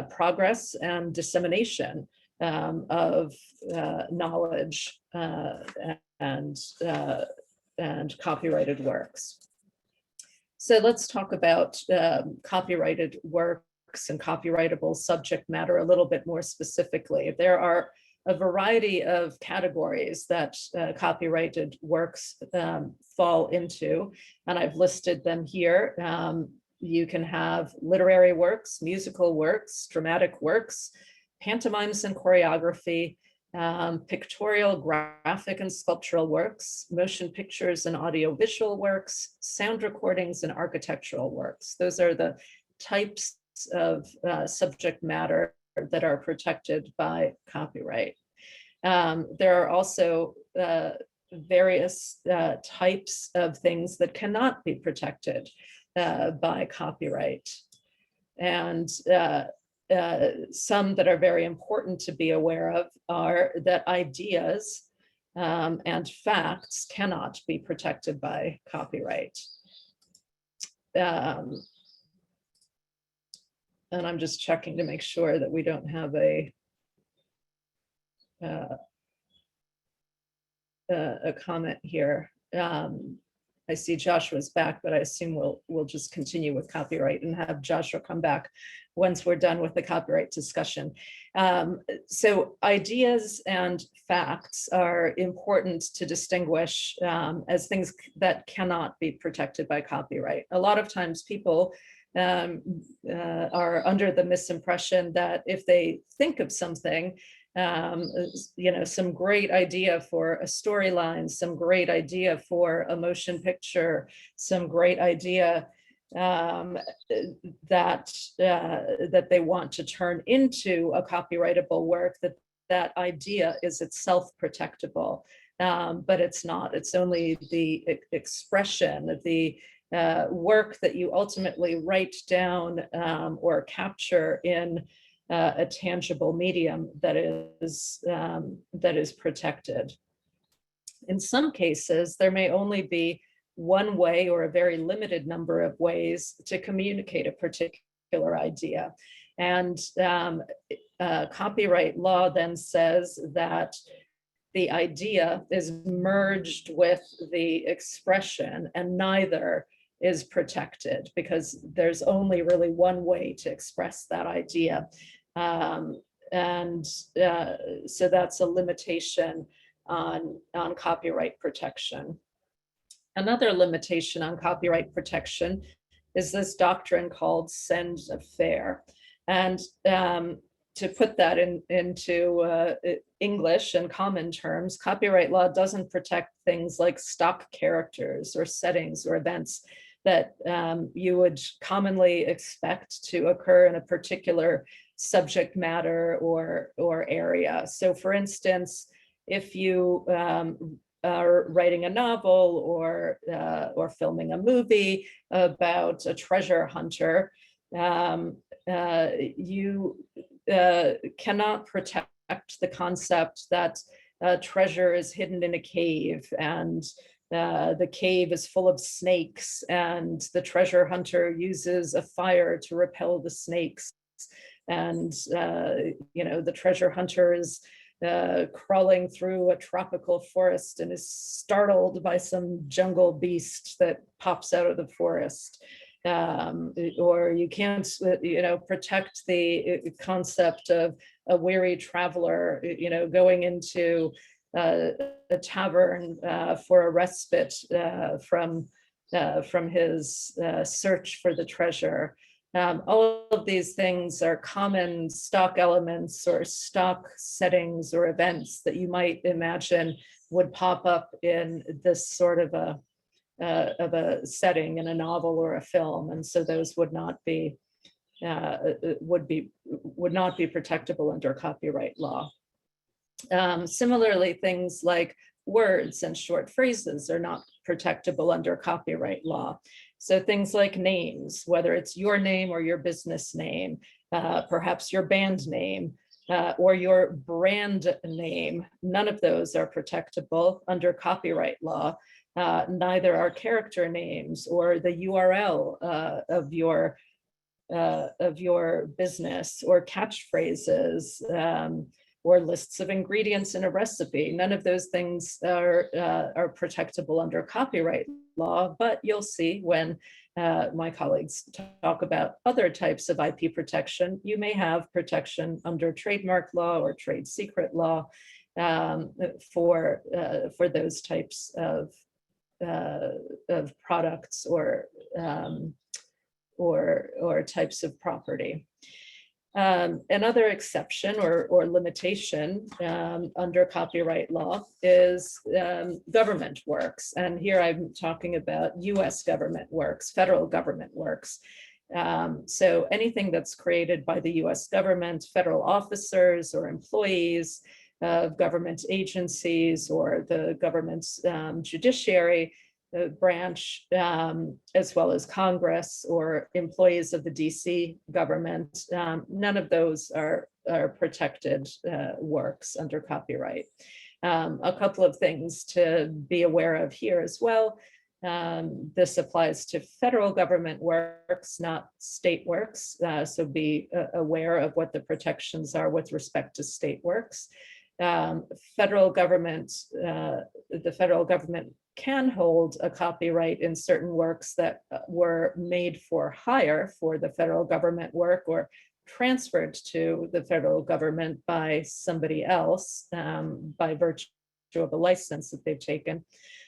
progress and dissemination of knowledge and copyrighted works. So let's talk about copyrighted works and copyrightable subject matter a little bit more specifically. There are a variety of categories that copyrighted works fall into, and I've listed them here. You can have literary works, musical works, dramatic works, pantomimes and choreography, pictorial, graphic and sculptural works, motion pictures and audiovisual works, sound recordings and architectural works. Those are the types of subject matter that are protected by copyright. There are also various types of things that cannot be protected by copyright. And some that are very important to be aware of are that ideas and facts cannot be protected by copyright. And I'm just checking to make sure that we don't have a comment here. I see Joshua's back, but I assume we'll just continue with copyright and have Joshua come back once we're done with the copyright discussion. So ideas and facts are important to distinguish as things that cannot be protected by copyright. A lot of times people are under the misimpression that if they think of something, some great idea for a storyline, some great idea for a motion picture, some great idea that they want to turn into a copyrightable work, that idea is itself protectable. But it's not. It's only the expression of the work that you ultimately write down or capture in a tangible medium that is protected. In some cases, there may only be one way or a very limited number of ways to communicate a particular idea. And copyright law then says that the idea is merged with the expression, and neither is protected because there's only really one way to express that idea. So that's a limitation on copyright protection. Another limitation on copyright protection is this doctrine called sens of faire. And to put that into English and common terms, copyright law doesn't protect things like stock characters or settings or events that you would commonly expect to occur in a particular subject matter or area. So for instance, if you are writing a novel or filming a movie about a treasure hunter, you cannot protect the concept that treasure is hidden in a cave and the cave is full of snakes and the treasure hunter uses a fire to repel the snakes. And, the treasure hunter is crawling through a tropical forest and is startled by some jungle beast that pops out of the forest. Or you can't, protect the concept of a weary traveler, going into a tavern for a respite from his search for the treasure. All of these things are common stock elements or stock settings or events that you might imagine would pop up in this sort of a setting in a novel or a film, and so those would not be protectable under copyright law. Similarly, things like words and short phrases are not protectable under copyright law. So things like names, whether it's your name or your business name, perhaps your band name, or your brand name, none of those are protectable under copyright law. Neither are character names or the URL of your business, or catchphrases, or lists of ingredients in a recipe. None of those things are protectable under copyright law, but you'll see when my colleagues talk about other types of IP protection, you may have protection under trademark law or trade secret law for those types of products or types of property. Another exception or limitation under copyright law is government works. And here I'm talking about US government works, federal government works. So anything that's created by the US government, federal officers or employees of government agencies or the government's judiciary branch, as well as Congress or employees of the DC government, none of those are protected works under copyright. A couple of things to be aware of here as well. This applies to federal government works, not state works. So be aware of what the protections are with respect to state works. The federal government can hold a copyright in certain works that were made for hire for the federal government work or transferred to the federal government by somebody else by virtue of a license that they've taken.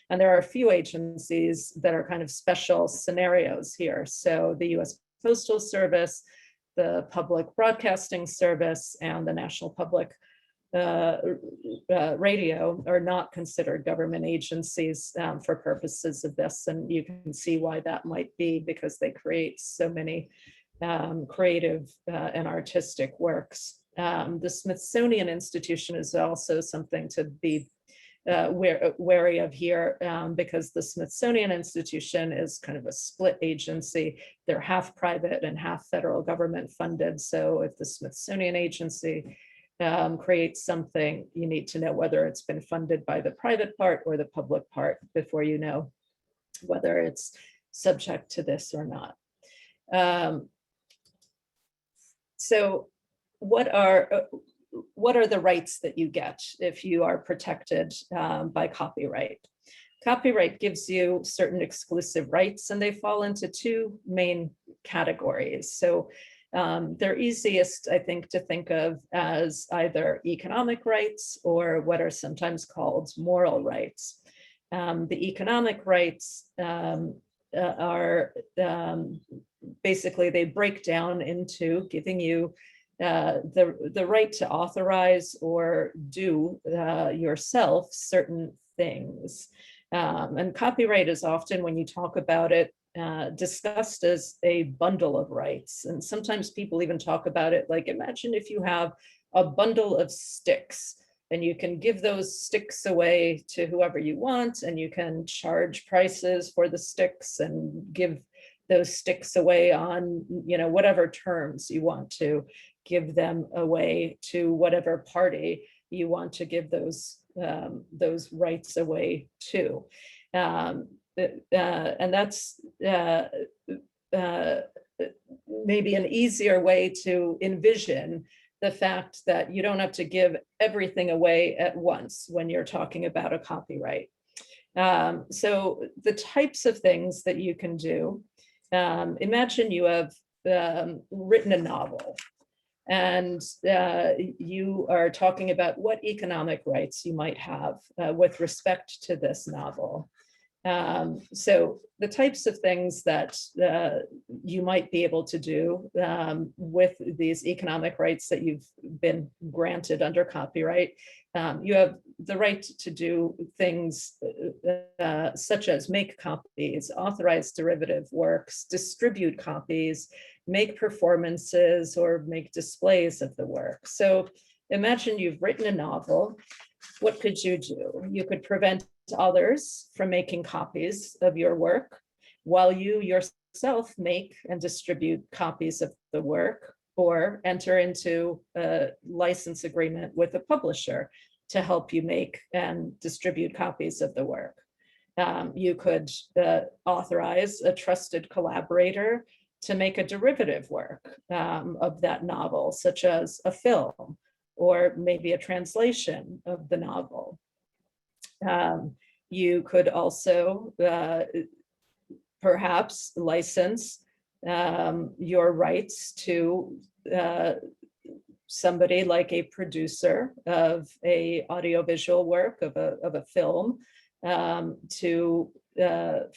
And there are a few agencies that are kind of special scenarios here. So the US Postal Service, the Public Broadcasting Service, and the National Public Radio are not considered government agencies for purposes of this. And you can see why that might be, because they create so many creative and artistic works. The Smithsonian Institution is also something to be wary of here, because the Smithsonian Institution is kind of a split agency. They're half private and half federal government funded. So if the Smithsonian Agency creates something, you need to know whether it's been funded by the private part or the public part before you know whether it's subject to this or not. So what are the rights that you get if you are protected by copyright? Copyright gives you certain exclusive rights, and they fall into two main categories. So they're easiest, I think, to think of as either economic rights or what are sometimes called moral rights. The economic rights are basically, they break down into giving you the right to authorize or do yourself certain things. And copyright is often, when you talk about it, discussed as a bundle of rights. And sometimes people even talk about it like, imagine if you have a bundle of sticks and you can give those sticks away to whoever you want, and you can charge prices for the sticks and give those sticks away on, whatever terms you want to give them away to whatever party you want to give those rights away to. And that's maybe an easier way to envision the fact that you don't have to give everything away at once when you're talking about a copyright. So the types of things that you can do, imagine you have written a novel, and you are talking about what economic rights you might have with respect to this novel. So the types of things that you might be able to do with these economic rights that you've been granted under copyright, you have the right to do things such as make copies, authorize derivative works, distribute copies, make performances, or make displays of the work. So imagine you've written a novel. What could you do? You could prevent others from making copies of your work while you yourself make and distribute copies of the work, or enter into a license agreement with a publisher to help you make and distribute copies of the work. You could authorize a trusted collaborator to make a derivative work of that novel, such as a film, or maybe a translation of the novel. You could also perhaps license your rights to somebody like a producer of a audiovisual work, of a film, to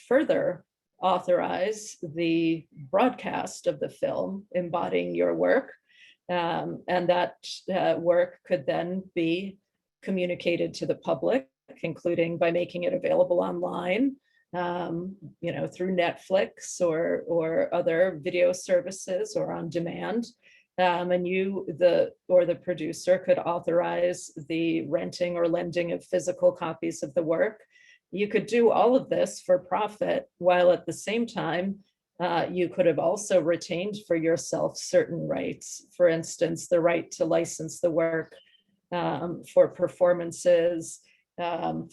further authorize the broadcast of the film embodying your work. And that work could then be communicated to the public, including by making it available online, through Netflix or other video services, or on demand. And you, the producer, could authorize the renting or lending of physical copies of the work. You could do all of this for profit, while at the same time, you could have also retained for yourself certain rights. For instance, the right to license the work for performances,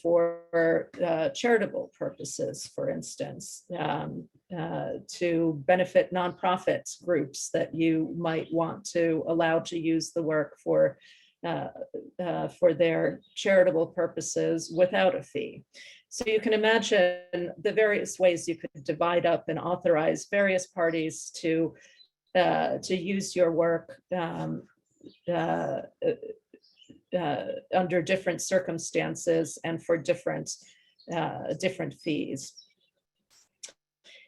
for charitable purposes, for instance, to benefit nonprofit groups that you might want to allow to use the work for their charitable purposes without a fee. So you can imagine the various ways you could divide up and authorize various parties to use your work under different circumstances and for different fees.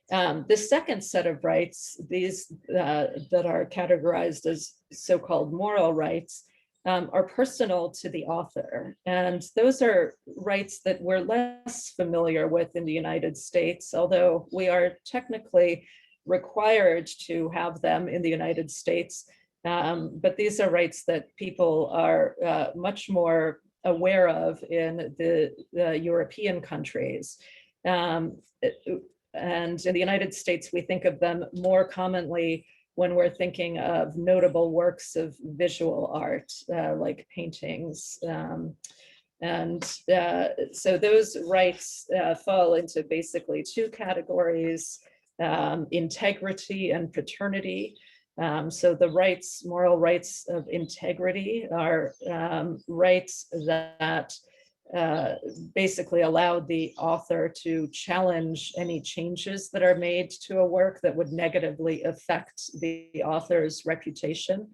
The second set of rights, these that are categorized as so-called moral rights, are personal to the author. And those are rights that we're less familiar with in the United States, although we are technically required to have them in the United States. But these are rights that people are much more aware of in the European countries. And in the United States, we think of them more commonly when we're thinking of notable works of visual art, like paintings. So those rights fall into basically two categories, integrity and paternity. So the rights, moral rights of integrity are rights that basically allow the author to challenge any changes that are made to a work that would negatively affect the author's reputation.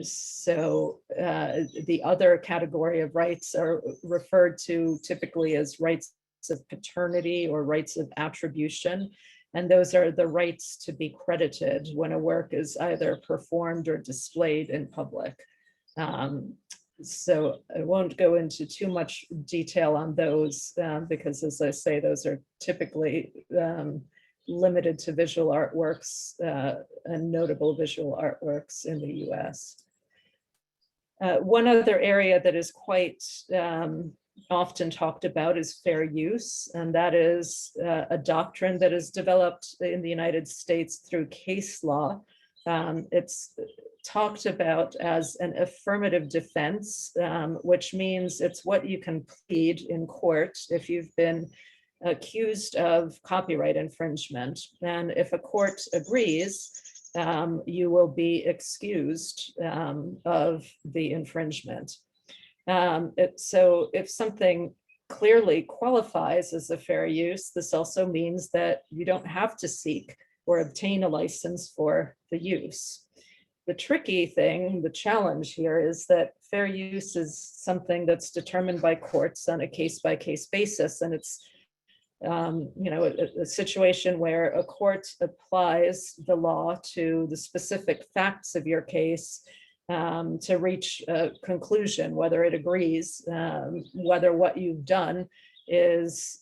So the other category of rights are referred to typically as rights of paternity or rights of attribution. And those are the rights to be credited when a work is either performed or displayed in public. So I won't go into too much detail on those because, as I say, those are typically limited to visual artworks and notable visual artworks in the US. One other area that is quite often talked about is fair use, and that is a doctrine that is developed in the United States through case law. It's talked about as an affirmative defense, which means it's what you can plead in court if you've been accused of copyright infringement. And if a court agrees, you will be excused of the infringement. So if something clearly qualifies as a fair use, this also means that you don't have to seek or obtain a license for the use. The tricky thing, the challenge here, is that fair use is something that's determined by courts on a case-by-case basis, and it's a situation where a court applies the law to the specific facts of your case to reach a conclusion, whether it agrees, whether what you've done is,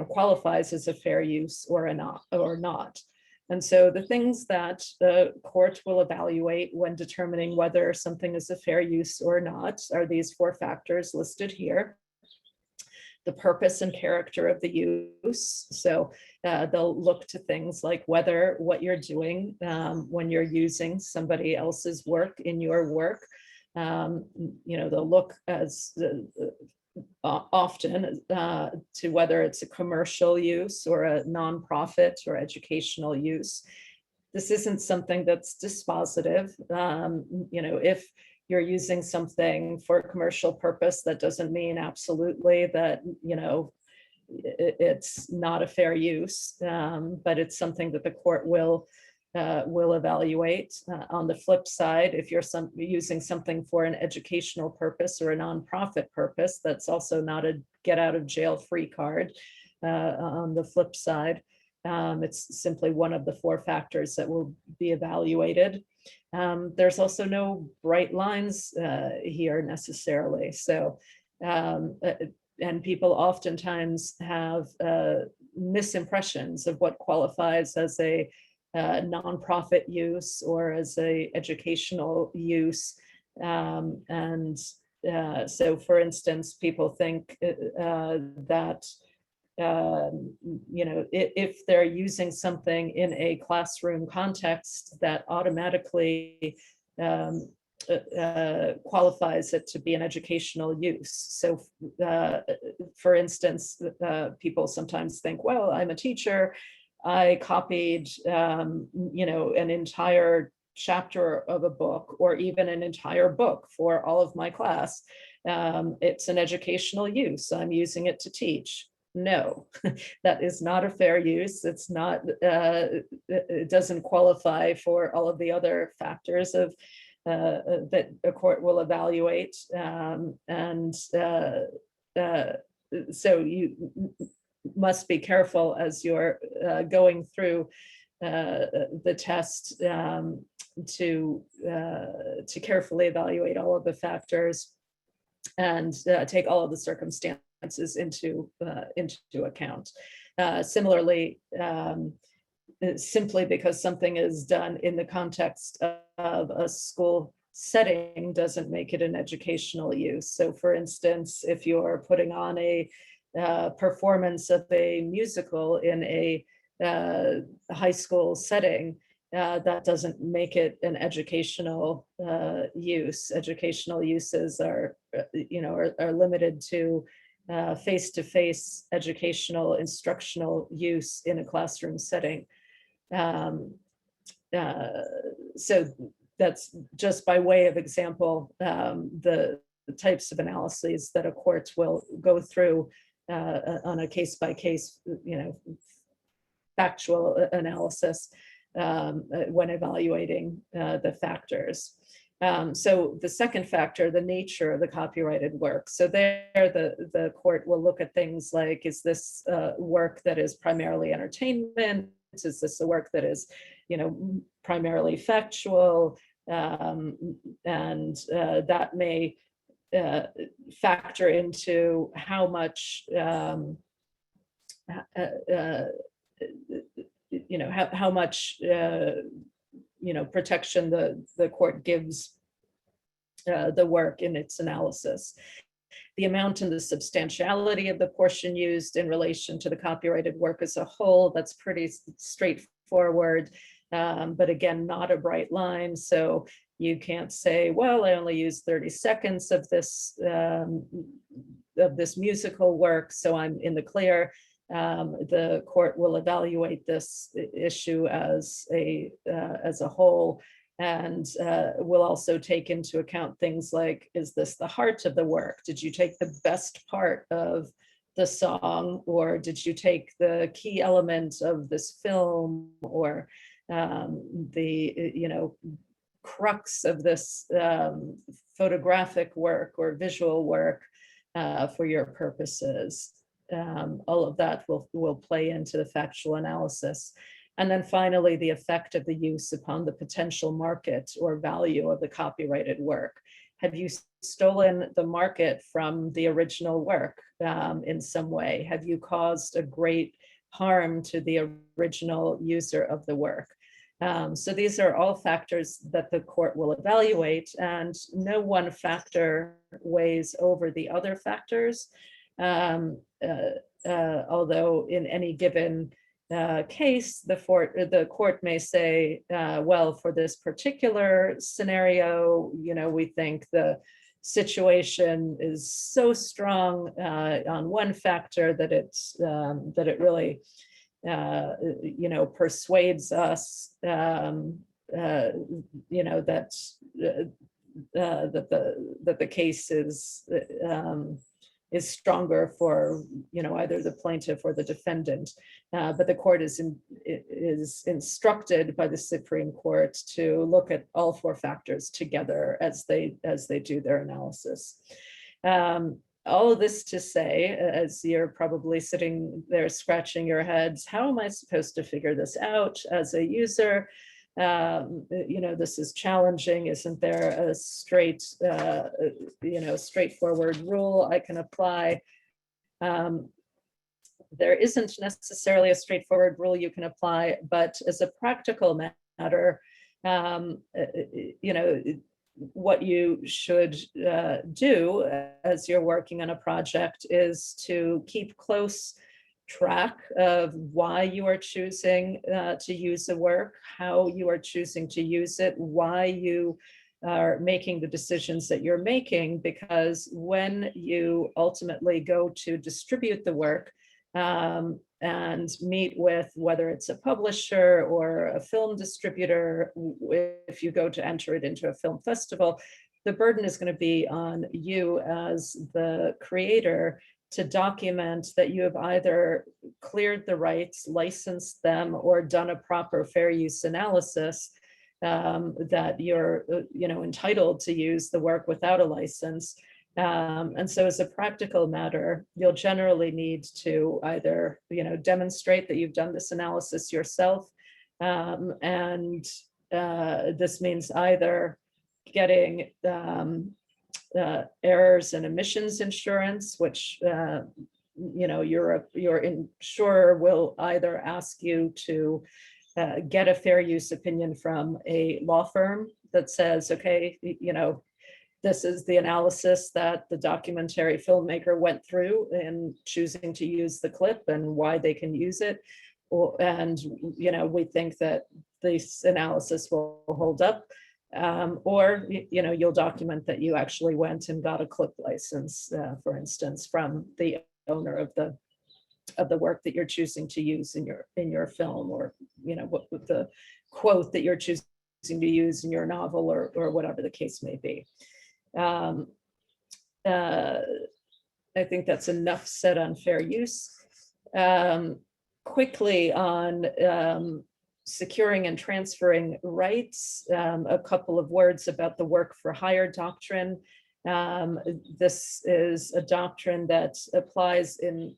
qualifies as a fair use or not. And so the things that the court will evaluate when determining whether something is a fair use or not are these four factors listed here. The purpose and character of the use. So they'll look to things like whether what you're doing when you're using somebody else's work in your work, they'll look as often to whether it's a commercial use or a nonprofit or educational use. This isn't something that's dispositive. If you're using something for a commercial purpose, that doesn't mean absolutely that, it's not a fair use, but it's something that the court will evaluate. On the flip side, if you're using something for an educational purpose or a nonprofit purpose, that's also not a get out of jail free card. On the flip side, it's simply one of the four factors that will be evaluated. There's also no bright lines here necessarily. So, and people oftentimes have misimpressions of what qualifies as a nonprofit use or as a educational use. So for instance, people think that if they're using something in a classroom context, that automatically qualifies it to be an educational use. So for instance, people sometimes think, well, I'm a teacher, I copied an entire chapter of a book or even an entire book for all of my class. It's an educational use, I'm using it to teach. No, that is not a fair use. It's not, it doesn't qualify for all of the other factors of that a court will evaluate. So you must be careful as you're going through the test to carefully evaluate all of the factors and take all of the circumstances into account. Similarly, simply because something is done in the context of a school setting doesn't make it an educational use. So for instance, if you're putting on a performance of a musical in a high school setting, that doesn't make it an educational use. Educational uses are, are limited to face-to-face educational instructional use in a classroom setting. So that's just by way of example, the types of analyses that a court will go through on a case-by-case, factual analysis when evaluating the factors. So the second factor, the nature of the copyrighted work. So there, the court will look at things like, is this work that is primarily entertainment? Is this a work that is, primarily factual? And that may factor into how much, how much, protection the court gives the work in its analysis. The amount and the substantiality of the portion used in relation to the copyrighted work as a whole, that's pretty straightforward, but again, not a bright line. So you can't say, well, I only used 30 seconds of this musical work, so I'm in the clear. The court will evaluate this issue as a whole, and will also take into account things like, is this the heart of the work? Did you take the best part of the song, or did you take the key element of this film, or the crux of this photographic work or visual work for your purposes? All of that will play into the factual analysis. And then finally, the effect of the use upon the potential market or value of the copyrighted work. Have you stolen the market from the original work in some way? Have you caused a great harm to the original user of the work? So these are all factors that the court will evaluate, and no one factor weighs over the other factors. Although in any given case, the court may say, well, for this particular scenario, we think the situation is so strong on one factor that it really persuades us that the case is stronger for either the plaintiff or the defendant, but the court is instructed by the Supreme Court to look at all four factors together as they do their analysis. All of this to say, as you're probably sitting there scratching your heads, how am I supposed to figure this out as a user? This is challenging. Isn't there a straightforward rule I can apply? There isn't necessarily a straightforward rule you can apply, but as a practical matter, what you should do as you're working on a project is to keep close track of why you are choosing to use a work, how you are choosing to use it, why you are making the decisions that you're making, because when you ultimately go to distribute the work and meet with, whether it's a publisher or a film distributor, if you go to enter it into a film festival, the burden is going to be on you as the creator to document that you have either cleared the rights, licensed them, or done a proper fair use analysis, that you're entitled to use the work without a license. And so as a practical matter, you'll generally need to either demonstrate that you've done this analysis yourself, and this means either getting errors and omissions insurance, which your insurer will either ask you to get a fair use opinion from a law firm that says, okay, this is the analysis that the documentary filmmaker went through in choosing to use the clip and why they can use it. And, we think that this analysis will hold up. Or, you'll document that you actually went and got a clip license, for instance, from the owner of the work that you're choosing to use in your film, or, what with the quote that you're choosing to use in your novel, or whatever the case may be. I think that's enough said on fair use. Quickly on securing and transferring rights, a couple of words about the work for hire doctrine. This is a doctrine that applies in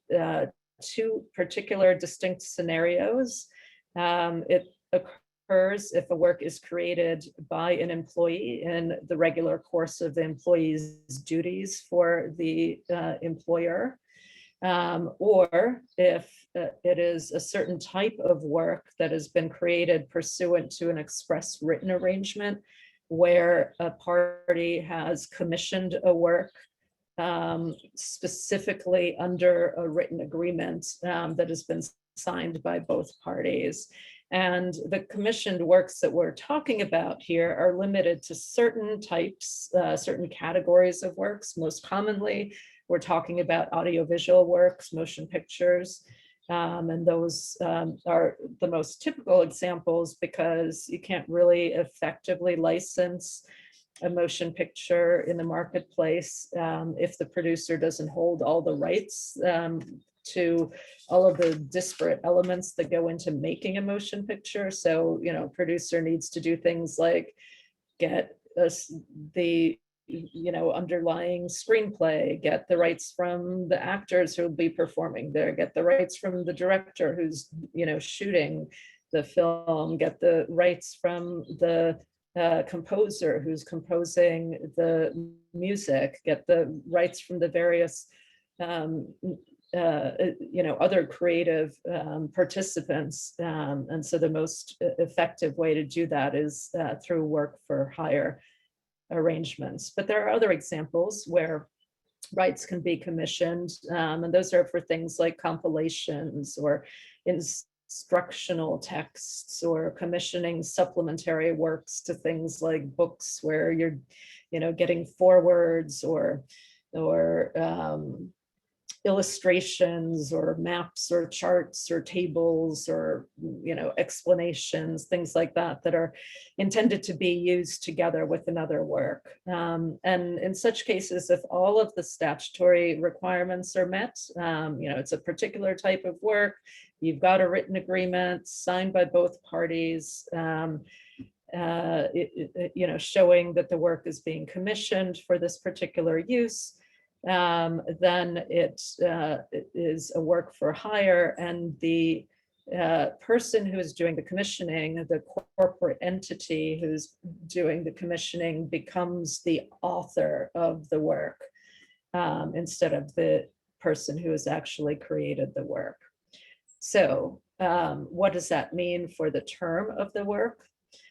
two particular distinct scenarios. It occurs if a work is created by an employee in the regular course of the employee's duties for the employer, or if it is a certain type of work that has been created pursuant to an express written arrangement where a party has commissioned a work specifically under a written agreement that has been signed by both parties. And the commissioned works that we're talking about here are limited to certain types, certain categories of works. Most commonly, we're talking about audiovisual works, motion pictures, and those are the most typical examples because you can't really effectively license a motion picture in the marketplace if the producer doesn't hold all the rights to all of the disparate elements that go into making a motion picture. So, producer needs to do things like get the underlying screenplay, get the rights from the actors who will be performing there, get the rights from the director who's, shooting the film, get the rights from the composer who's composing the music, get the rights from the various other creative participants. And so the most effective way to do that is through work for hire arrangements. But there are other examples where rights can be commissioned, and those are for things like compilations or instructional texts, or commissioning supplementary works to things like books where you're, getting forewords or illustrations or maps or charts or tables or explanations, things like that that are intended to be used together with another work. And in such cases, if all of the statutory requirements are met, it's a particular type of work, you've got a written agreement signed by both parties, showing that the work is being commissioned for this particular use, then it is a work for hire, and the person who is doing the commissioning, the corporate entity who's doing the commissioning, becomes the author of the work instead of the person who has actually created the work. So what does that mean for the term of the work?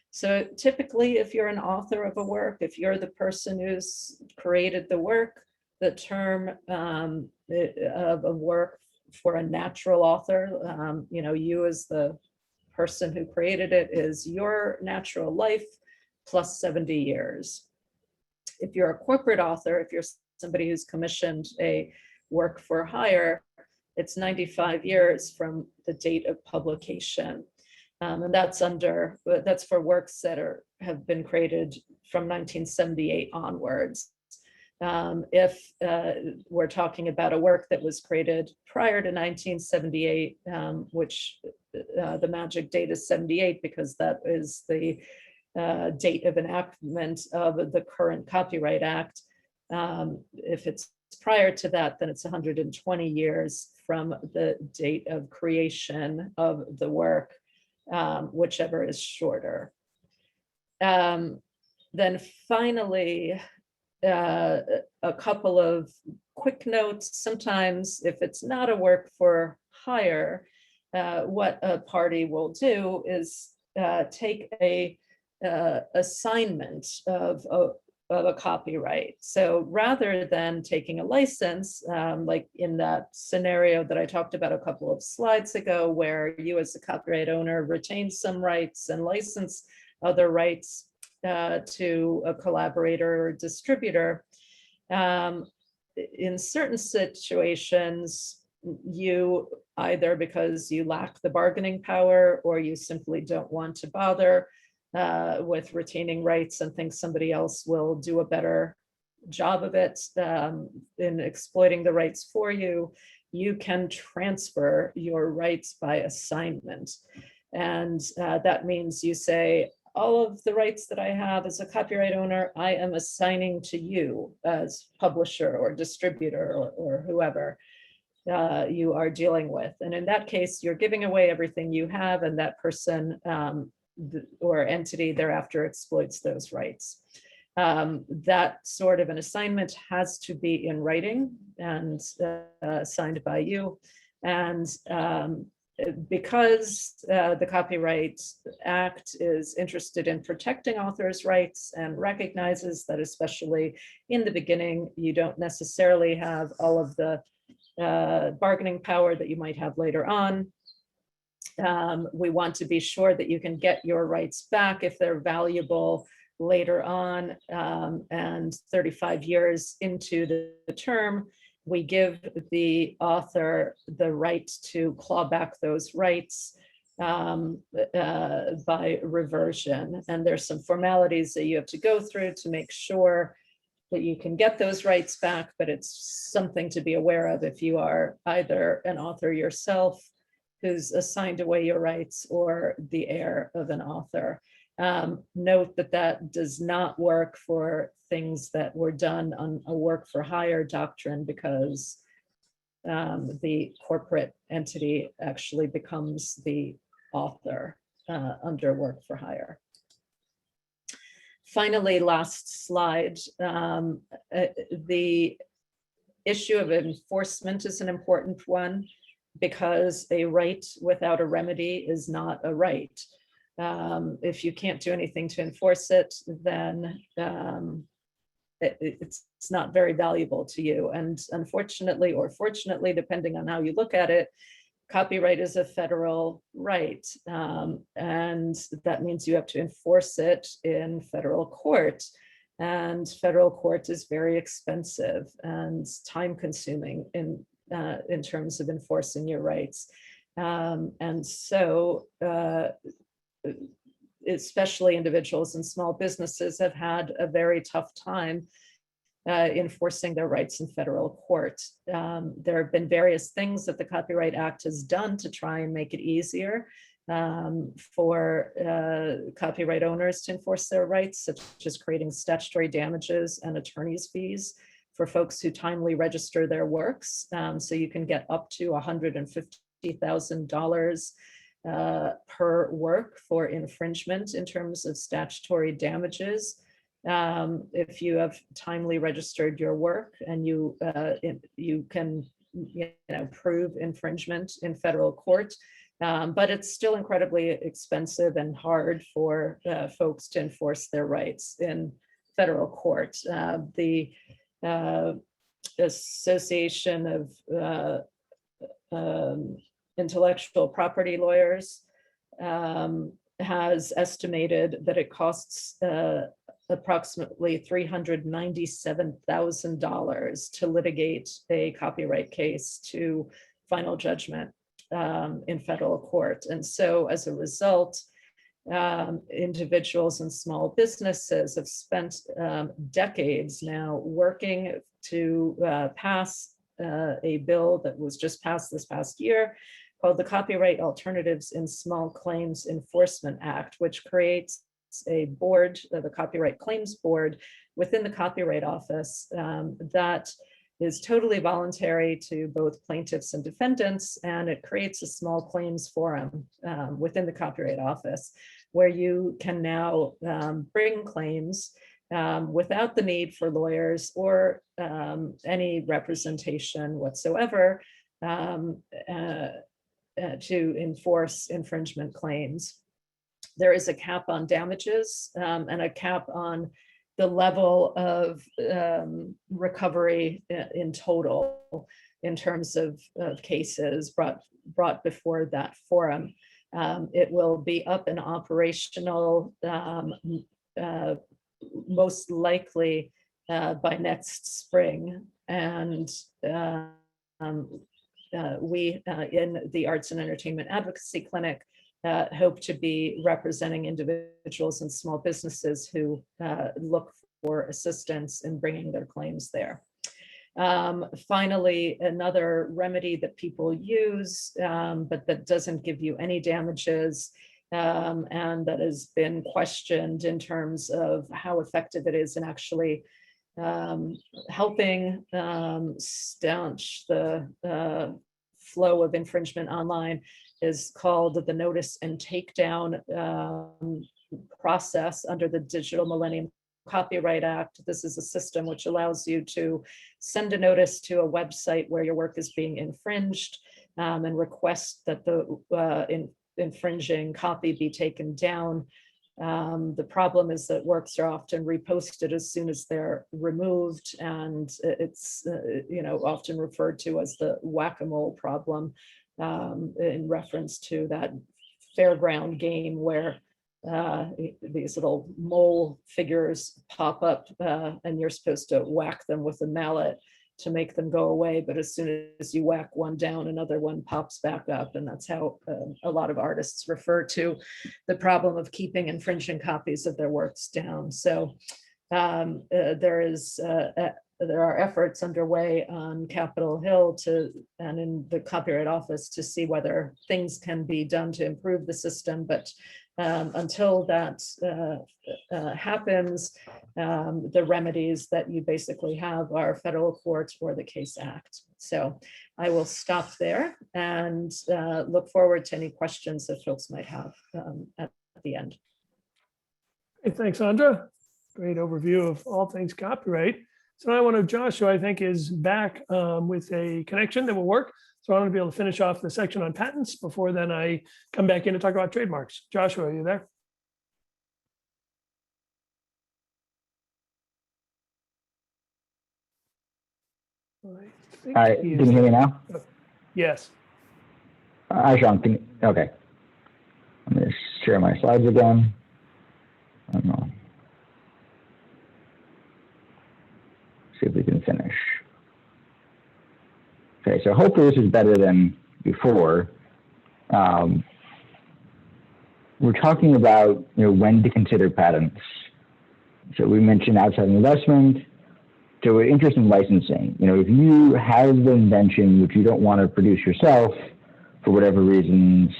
So typically, if you're an author of a work, if you're the person who's created the work, the term of a work for a natural author, you as the person who created it, is your natural life plus 70 years. If you're a corporate author, if you're somebody who's commissioned a work for hire, it's 95 years from the date of publication. And that's for works that have been created from 1978 onwards. If we're talking about a work that was created prior to 1978, which the magic date is 78 because that is the date of enactment of the current Copyright Act. If it's prior to that, then it's 120 years from the date of creation of the work, whichever is shorter. Then finally, a couple of quick notes. Sometimes if it's not a work for hire, what a party will do is take a assignment of a copyright. So rather than taking a license, like in that scenario that I talked about a couple of slides ago, where you as a copyright owner retain some rights and license other rights to a collaborator or distributor, in certain situations, you either because you lack the bargaining power or you simply don't want to bother with retaining rights and think somebody else will do a better job of it in exploiting the rights for you, you can transfer your rights by assignment. And that means you say, all of the rights that I have as a copyright owner, I am assigning to you as publisher or distributor or whoever you are dealing with. And in that case, you're giving away everything you have, and that person or entity thereafter exploits those rights. That sort of an assignment has to be in writing and signed by you. And because the Copyright Act is interested in protecting authors' rights and recognizes that especially in the beginning, you don't necessarily have all of the bargaining power that you might have later on. We want to be sure that you can get your rights back if they're valuable later on, and 35 years into the term, we give the author the right to claw back those rights by reversion. And there's some formalities that you have to go through to make sure that you can get those rights back, but it's something to be aware of if you are either an author yourself who's assigned away your rights or the heir of an author. Note that that does not work for things that were done on a work for hire doctrine, because the corporate entity actually becomes the author under work for hire. Finally, last slide, the issue of enforcement is an important one, because a right without a remedy is not a right. If you can't do anything to enforce it, then it's not very valuable to you. And unfortunately, or fortunately, depending on how you look at it, copyright is a federal right. And that means you have to enforce it in federal court. And federal court is very expensive and time consuming in terms of enforcing your rights. And so, especially individuals and small businesses have had a very tough time enforcing their rights in federal court. There have been various things that the Copyright Act has done to try and make it easier for copyright owners to enforce their rights, such as creating statutory damages and attorney's fees for folks who timely register their works. So you can get up to $150,000 per work for infringement in terms of statutory damages. If you have timely registered your work and you can prove infringement in federal court, but it's still incredibly expensive and hard for folks to enforce their rights in federal court. The Association of Intellectual Property Lawyers has estimated that it costs approximately $397,000 to litigate a copyright case to final judgment in federal court. And so as a result, individuals and small businesses have spent decades now working to pass a bill that was just passed this past year called the Copyright Alternatives in Small Claims Enforcement Act, which creates a board, the Copyright Claims Board, within the Copyright Office that is totally voluntary to both plaintiffs and defendants, and it creates a small claims forum within the Copyright Office where you can now bring claims without the need for lawyers or any representation whatsoever to enforce infringement claims. there is a cap on damages and a cap on the level of recovery in total in terms of cases brought before that forum. It will be up and operational most likely by next spring. And we in the Arts and Entertainment Advocacy Clinic hope to be representing individuals and small businesses who look for assistance in bringing their claims there. Finally, another remedy that people use, but that doesn't give you any damages, and that has been questioned in terms of how effective it is in actually helping staunch the flow of infringement online, is called the notice and takedown process under the Digital Millennium Copyright Act. This is a system which allows you to send a notice to a website where your work is being infringed and request that the infringing copy be taken down. The problem is that works are often reposted as soon as they're removed, and it's often referred to as the whack-a-mole problem in reference to that fairground game where these little mole figures pop up and you're supposed to whack them with a mallet to make them go away. But as soon as you whack one down, another one pops back up. And that's how a lot of artists refer to the problem of keeping infringing copies of their works down. So there are efforts underway on Capitol Hill and in the Copyright Office to see whether things can be done to improve the system. But until that happens, the remedies that you basically have are federal court or the Case Act. So I will stop there and look forward to any questions that folks might have at the end. Hey, thanks, Sandra. Great overview of all things copyright. So I want to, Joshua, I think, is back with a connection that will work. So I want to be able to finish off the section on patents before then I come back in to talk about trademarks. Joshua, are you there? Hi, can you hear me now? Yes. Hi, Sean. Okay. I'm going to share my slides again. I don't know. See if we can finish. Okay, so hopefully this is better than before. We're talking about when to consider patents. So we mentioned outside investment. So we're interested in licensing. If you have the invention which you don't want to produce yourself for whatever reasons,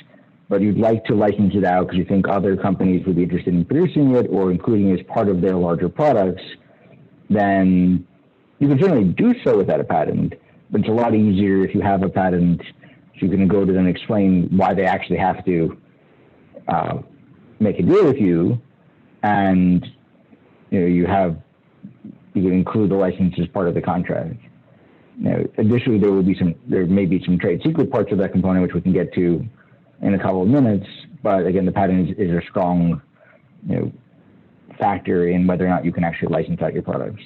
but you'd like to license it out because you think other companies would be interested in producing it or including it as part of their larger products, then you can certainly do so without a patent, but it's a lot easier if you have a patent, so you can go to them and explain why they actually have to make a deal with you, and you can include the license as part of the contract. Additionally, there may be some trade secret parts of that component, which we can get to in a couple of minutes. But again, the patent is a strong factor in whether or not you can actually license out your products.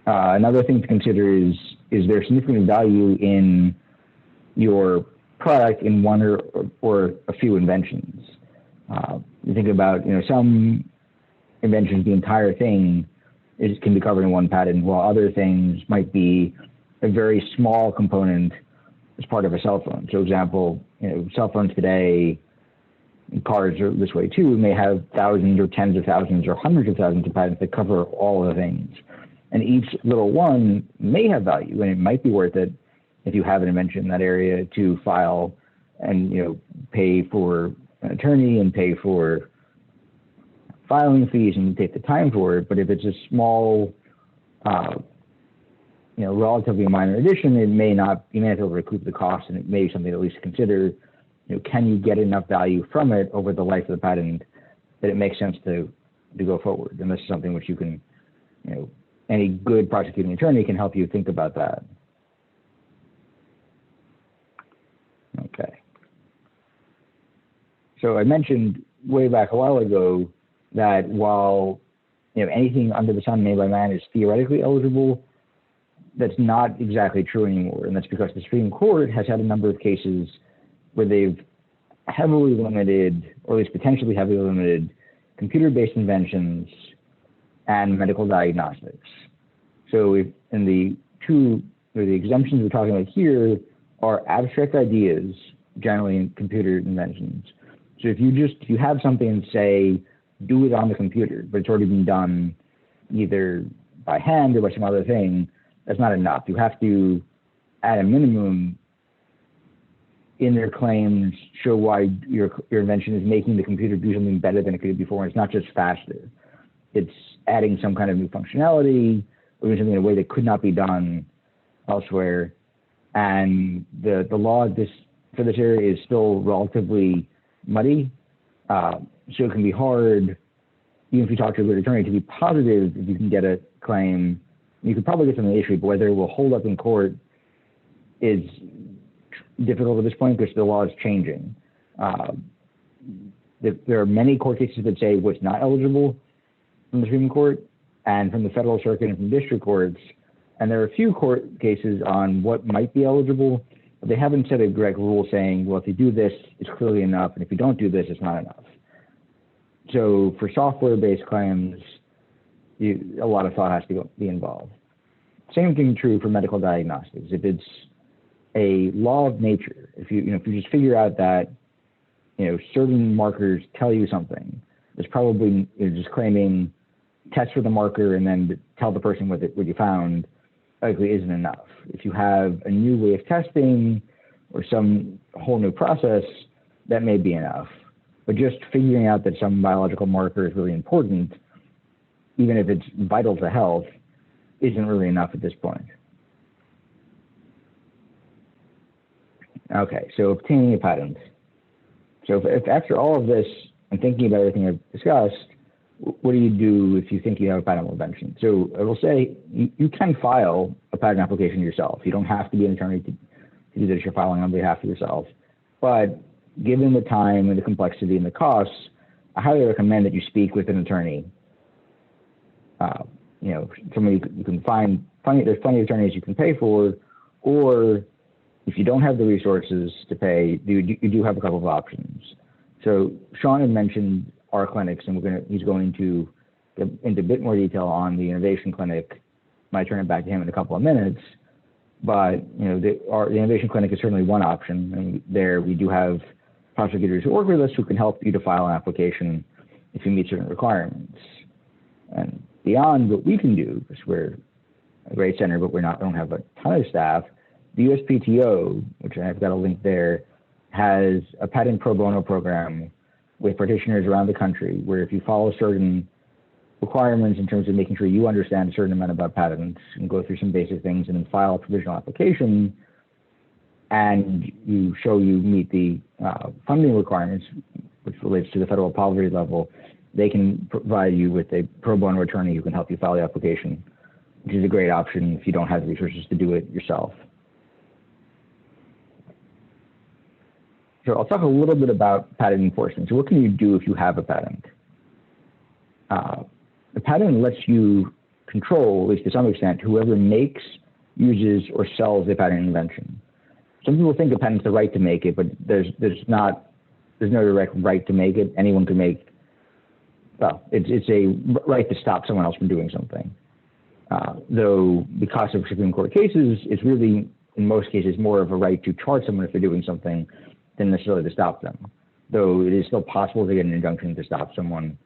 Another thing to consider is there significant value in your product in one or a few inventions? You think about, some inventions, the entire thing can be covered in one patent, while other things might be a very small component as part of a cell phone. So, example, cell phones today, cars are this way too, may have thousands or tens of thousands or hundreds of thousands of patents that cover all the things. And each little one may have value, and it might be worth it if you have an invention in that area to file and pay for an attorney and pay for filing fees and take the time for it. But if it's a small, relatively minor addition, you may not be able to recoup the cost, and it may be something at least to consider. Can you get enough value from it over the life of the patent that it makes sense to go forward? And this is something which you can, any good prosecuting attorney can help you think about that. Okay. So I mentioned way back a while ago that while anything under the sun made by man is theoretically eligible, that's not exactly true anymore. And that's because the Supreme Court has had a number of cases where they've heavily limited, or at least potentially heavily limited, computer-based inventions and medical diagnostics. So if in the exemptions we're talking about here are abstract ideas, generally in computer inventions. So if you have something and say, do it on the computer, but it's already been done either by hand or by some other thing, that's not enough. You have to, at a minimum, in their claims, show why your invention is making the computer do something better than it could do before. And it's not just faster. It's adding some kind of new functionality, or doing something in a way that could not be done elsewhere. And the law for this area is still relatively muddy. So it can be hard, even if you talk to a good attorney, to be positive if you can get a claim. You could probably get something issued, but whether it will hold up in court is difficult at this point because the law is changing. There are many court cases that say what's not eligible from the Supreme Court and from the federal circuit and from district courts. And there are a few court cases on what might be eligible, but they haven't set a direct rule saying, well, if you do this, it's clearly enough. And if you don't do this, it's not enough. So for software-based claims, a lot of thought has to be involved. Same thing true for medical diagnostics. If it's a law of nature, if you just figure out that certain markers tell you something, it's probably just claiming test for the marker and then tell the person what you found likely isn't enough. If you have a new way of testing or some whole new process, that may be enough. But just figuring out that some biological marker is really important, even if it's vital to health, isn't really enough at this point. Okay, so obtaining a patent. So if after all of this and thinking about everything I've discussed, what do you do if you think you have a patentable invention? So I will say you can file a patent application yourself. You don't have to be an attorney to do this. You're filing on behalf of yourself. But given the time and the complexity and the costs, I highly recommend that you speak with an attorney. Somebody you can find. There's plenty of attorneys you can pay for, or if you don't have the resources to pay, you do have a couple of options. So Sean had mentioned our clinics, and he's going to get into a bit more detail on the innovation clinic. Might turn it back to him in a couple of minutes, but the innovation clinic is certainly one option. And there we do have prosecutors who work with us who can help you to file an application if you meet certain requirements. And beyond what we can do, because we're a great center, but don't have a ton of staff, the USPTO, which I've got a link there, has a patent pro bono program with practitioners around the country, where if you follow certain requirements in terms of making sure you understand a certain amount about patents and go through some basic things and then file a provisional application, and you show you meet the funding requirements, which relates to the federal poverty level, they can provide you with a pro bono attorney who can help you file the application, which is a great option if you don't have the resources to do it yourself. So I'll talk a little bit about patent enforcement. So what can you do if you have a patent? The patent lets you control, at least to some extent, whoever makes, uses, or sells a patent invention. Some people think a patent's the right to make it, but there's no direct right to make it. Anyone can make, it's a right to stop someone else from doing something. Though because of Supreme Court cases, it's really, in most cases, more of a right to charge someone if they're doing something than necessarily to stop them, though it is still possible to get an injunction to stop someone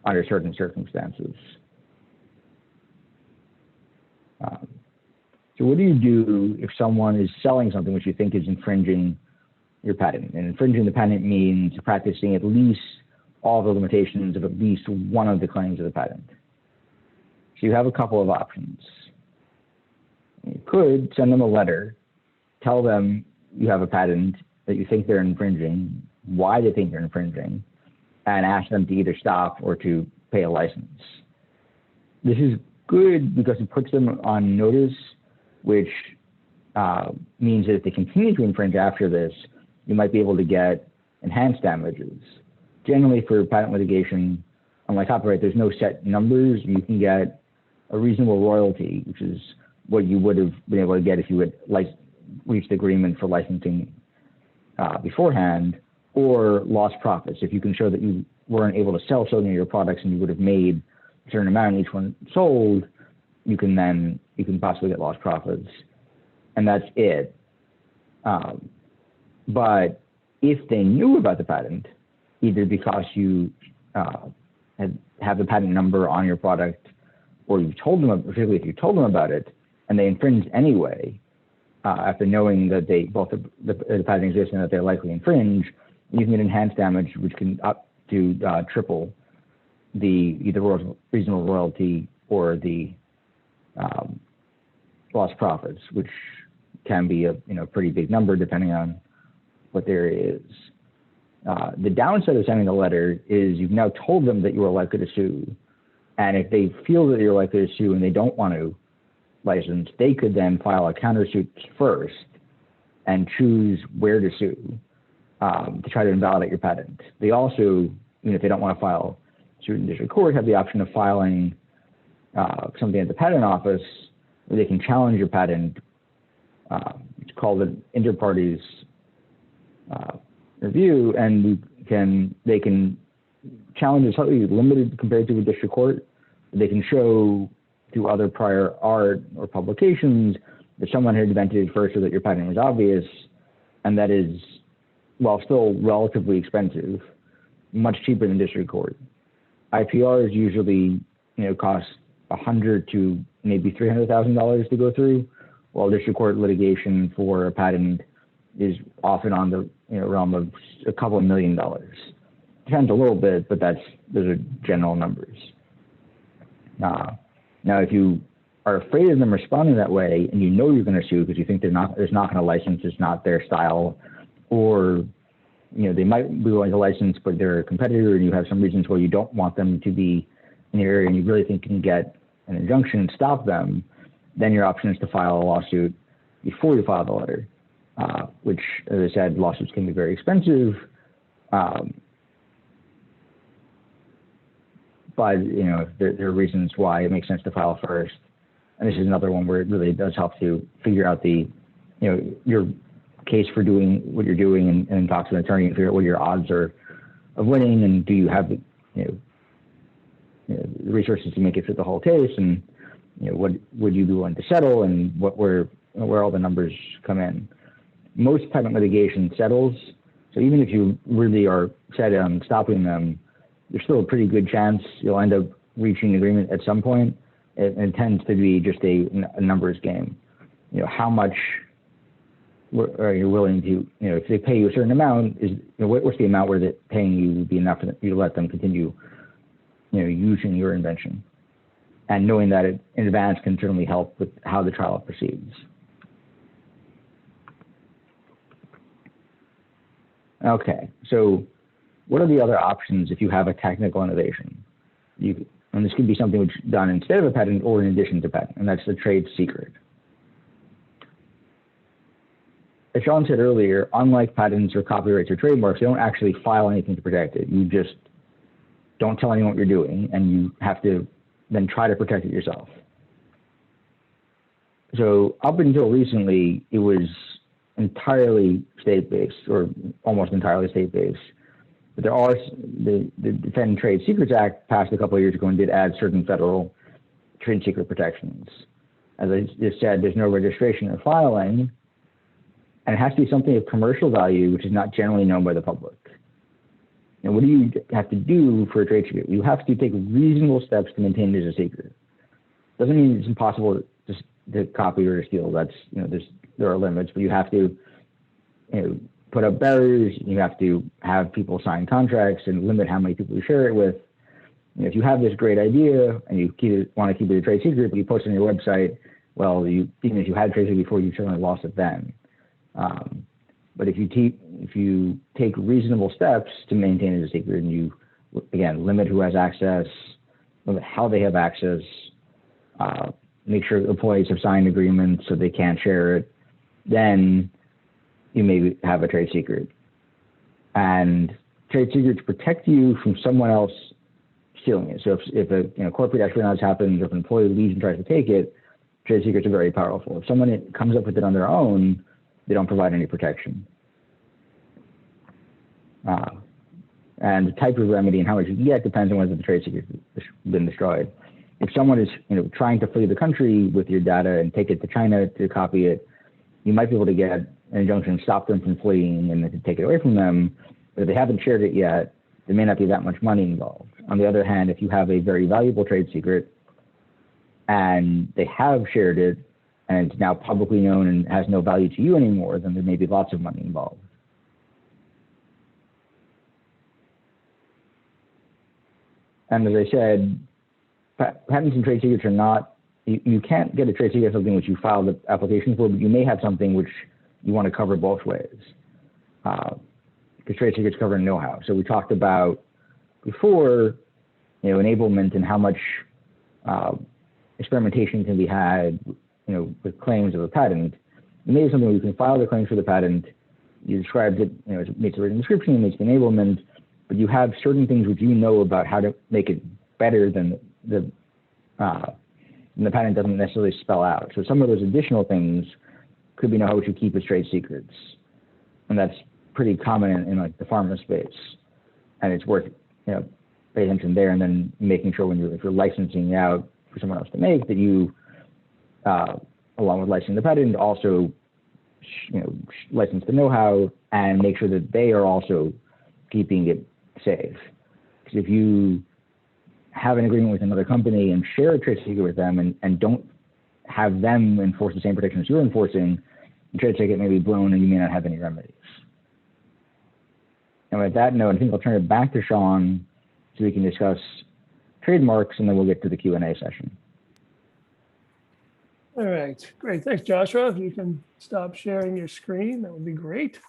under certain circumstances. So what do you do if someone is selling something which you think is infringing your patent? And infringing the patent means practicing at least all the limitations of at least one of the claims of the patent. So you have a couple of options. You could send them a letter, tell them you have a patent, that you think they're infringing, why they think they're infringing, and ask them to either stop or to pay a license. This is good because it puts them on notice, which means that if they continue to infringe after this, you might be able to get enhanced damages generally for patent litigation, unlike copyright, there's no set numbers. You can get a reasonable royalty, which is what you would have been able to get if you had reached agreement for licensing beforehand, or lost profits. If you can show that you weren't able to sell so many of your products and you would have made a certain amount on each one sold, you can possibly get lost profits, and that's it. But if they knew about the patent, either because you have the patent number on your product, or you told them, particularly if you told them about it, and they infringed anyway, after knowing that they both the patent exists and that they're likely infringe, you can get enhanced damage, which can up to triple the either reasonable royalty or the lost profits, which can be a pretty big number depending on what there is. The downside of sending a letter is you've now told them that you are likely to sue, and if they feel that you're likely to sue and they don't want to license, they could then file a countersuit first and choose where to sue to try to invalidate your patent. They also, even if they don't want to file suit in district court, have the option of filing something at the patent office where they can challenge your patent. It's called an inter partes review, and they can challenge it slightly limited compared to a district court. They can show through other prior art or publications that someone had invented it first, or that your patent was obvious, and that is, while still relatively expensive, much cheaper than district court. IPRs usually cost $100,000 to maybe $300,000 to go through, while district court litigation for a patent is often on the realm of a couple of $1 million. Depends a little bit, but those are general numbers. Now, if you are afraid of them responding that way, and you're going to sue because you think they're not going to license, it's not their style, or they might be willing to license, but they're a competitor, and you have some reasons why you don't want them to be in your area, and you really think you can get an injunction and stop them, then your option is to file a lawsuit before you file the letter, which, as I said, lawsuits can be very expensive. But there are reasons why it makes sense to file first, and this is another one where it really does help to figure out your case for doing what you're doing, and talk to an attorney and figure out what your odds are of winning, and do you have the resources to make it through the whole case, and what would you be willing to settle, and where all the numbers come in. Most patent litigation settles, so even if you really are set on stopping them, there's still a pretty good chance you'll end up reaching agreement at some point. It tends to be just a numbers game. How much are you willing to, if they pay you a certain amount, what's the amount where that paying you would be enough for you to let them continue, using your invention? And knowing that in advance can certainly help with how the trial proceeds. Okay, so what are the other options if you have a technical innovation? And this could be something which is done instead of a patent or in addition to patent, and that's the trade secret. As Sean said earlier, unlike patents or copyrights or trademarks, you don't actually file anything to protect it. You just don't tell anyone what you're doing, and you have to then try to protect it yourself. So up until recently, it was entirely state-based, or almost entirely state-based. But there are, the Defend Trade Secrets Act passed a couple of years ago and did add certain federal trade secret protections. As I just said, there's no registration or filing, and it has to be something of commercial value, which is not generally known by the public. And what do you have to do for a trade secret? You have to take reasonable steps to maintain it as a secret. Doesn't mean it's impossible to copy or to steal. That's, there are limits, but you have to, put up barriers. You have to have people sign contracts and limit how many people you share it with. If you have this great idea and you want to keep it a trade secret, but you post it on your website, well, even if you had a trade secret before, you certainly lost it then. But if you take reasonable steps to maintain it a secret, and you, again, limit who has access, limit how they have access, make sure employees have signed agreements so they can't share it, then you may have a trade secret. And trade secrets protect you from someone else stealing it. So if a corporate espionage happens, or if an employee leaves and tries to take it, trade secrets are very powerful. If someone comes up with it on their own, they don't provide any protection. And the type of remedy and how much you get depends on whether the trade secret has been destroyed. If someone is trying to flee the country with your data and take it to China to copy it, you might be able to get an injunction to stop them from fleeing and to take it away from them. But if they haven't shared it yet, there may not be that much money involved. On the other hand, if you have a very valuable trade secret and they have shared it and it's now publicly known and has no value to you anymore, then there may be lots of money involved. And as I said, patents and trade secrets are not, you can't get a trade secret something which you filed the application for, but you may have something which you want to cover both ways. Because trade secrets cover know-how. So we talked about before, enablement and how much experimentation can be had, with claims of a patent. You may have something where you can file the claims for the patent. You described it, it makes a written description, it makes the enablement, but you have certain things which about how to make it better than the patent doesn't necessarily spell out. So some of those additional things could be know how to keep as trade secrets. And that's pretty common in like the pharma space. And it's worth, pay attention there, and then making sure if you're licensing out for someone else to make, that you, along with licensing the patent, also, license the know-how and make sure that they are also keeping it safe. Because if you have an agreement with another company and share a trade secret with them and don't have them enforce the same protections you're enforcing, the trade secret may be blown and you may not have any remedies. And with that note, I think I'll turn it back to Sean so we can discuss trademarks, and then we'll get to the Q&A session. All right, great. Thanks, Joshua. If you can stop sharing your screen, that would be great.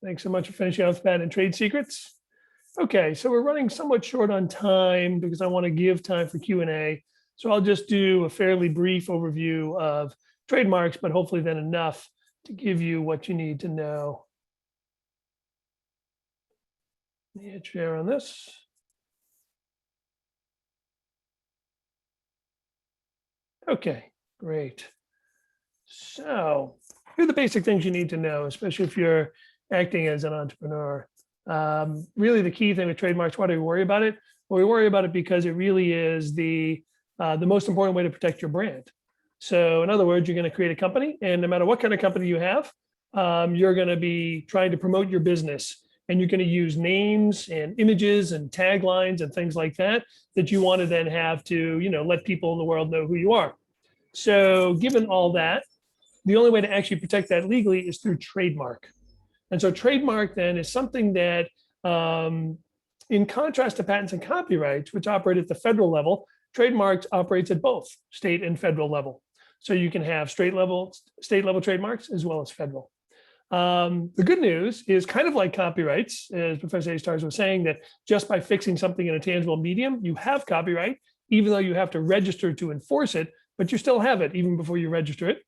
Thanks so much for finishing off patent and trade secrets. Okay, so we're running somewhat short on time because I want to give time for Q&A. So I'll just do a fairly brief overview of trademarks, but hopefully then enough to give you what you need to know. Let me hit share on this. Okay, great. So here are the basic things you need to know, especially if you're acting as an entrepreneur. Really the key thing with trademarks, why do we worry about it? Well, we worry about it because it really is the most important way to protect your brand. So in other words, you're going to create a company, and no matter what kind of company you have, you're going to be trying to promote your business, and you're going to use names and images and taglines and things like that you want to then have to, let people in the world know who you are. So given all that, the only way to actually protect that legally is through trademark. And so trademark then is something that, in contrast to patents and copyrights, which operate at the federal level, trademarks operates at both state and federal level. So you can have state level trademarks as well as federal. The good news is kind of like copyrights, as Professor Aistars was saying, that just by fixing something in a tangible medium, you have copyright, even though you have to register to enforce it, but you still have it even before you register it.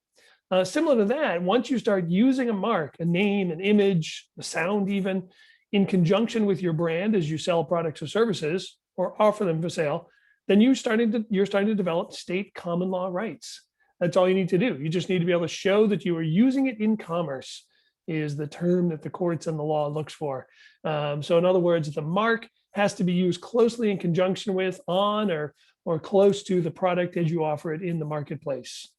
Similar to that, once you start using a mark, a name, an image, a sound even, in conjunction with your brand as you sell products or services or offer them for sale, then you're starting to develop state common law rights. That's all you need to do. You just need to be able to show that you are using it in commerce, is the term that the courts and the law looks for. So in other words, the mark has to be used closely in conjunction with, on, or close to the product as you offer it in the marketplace.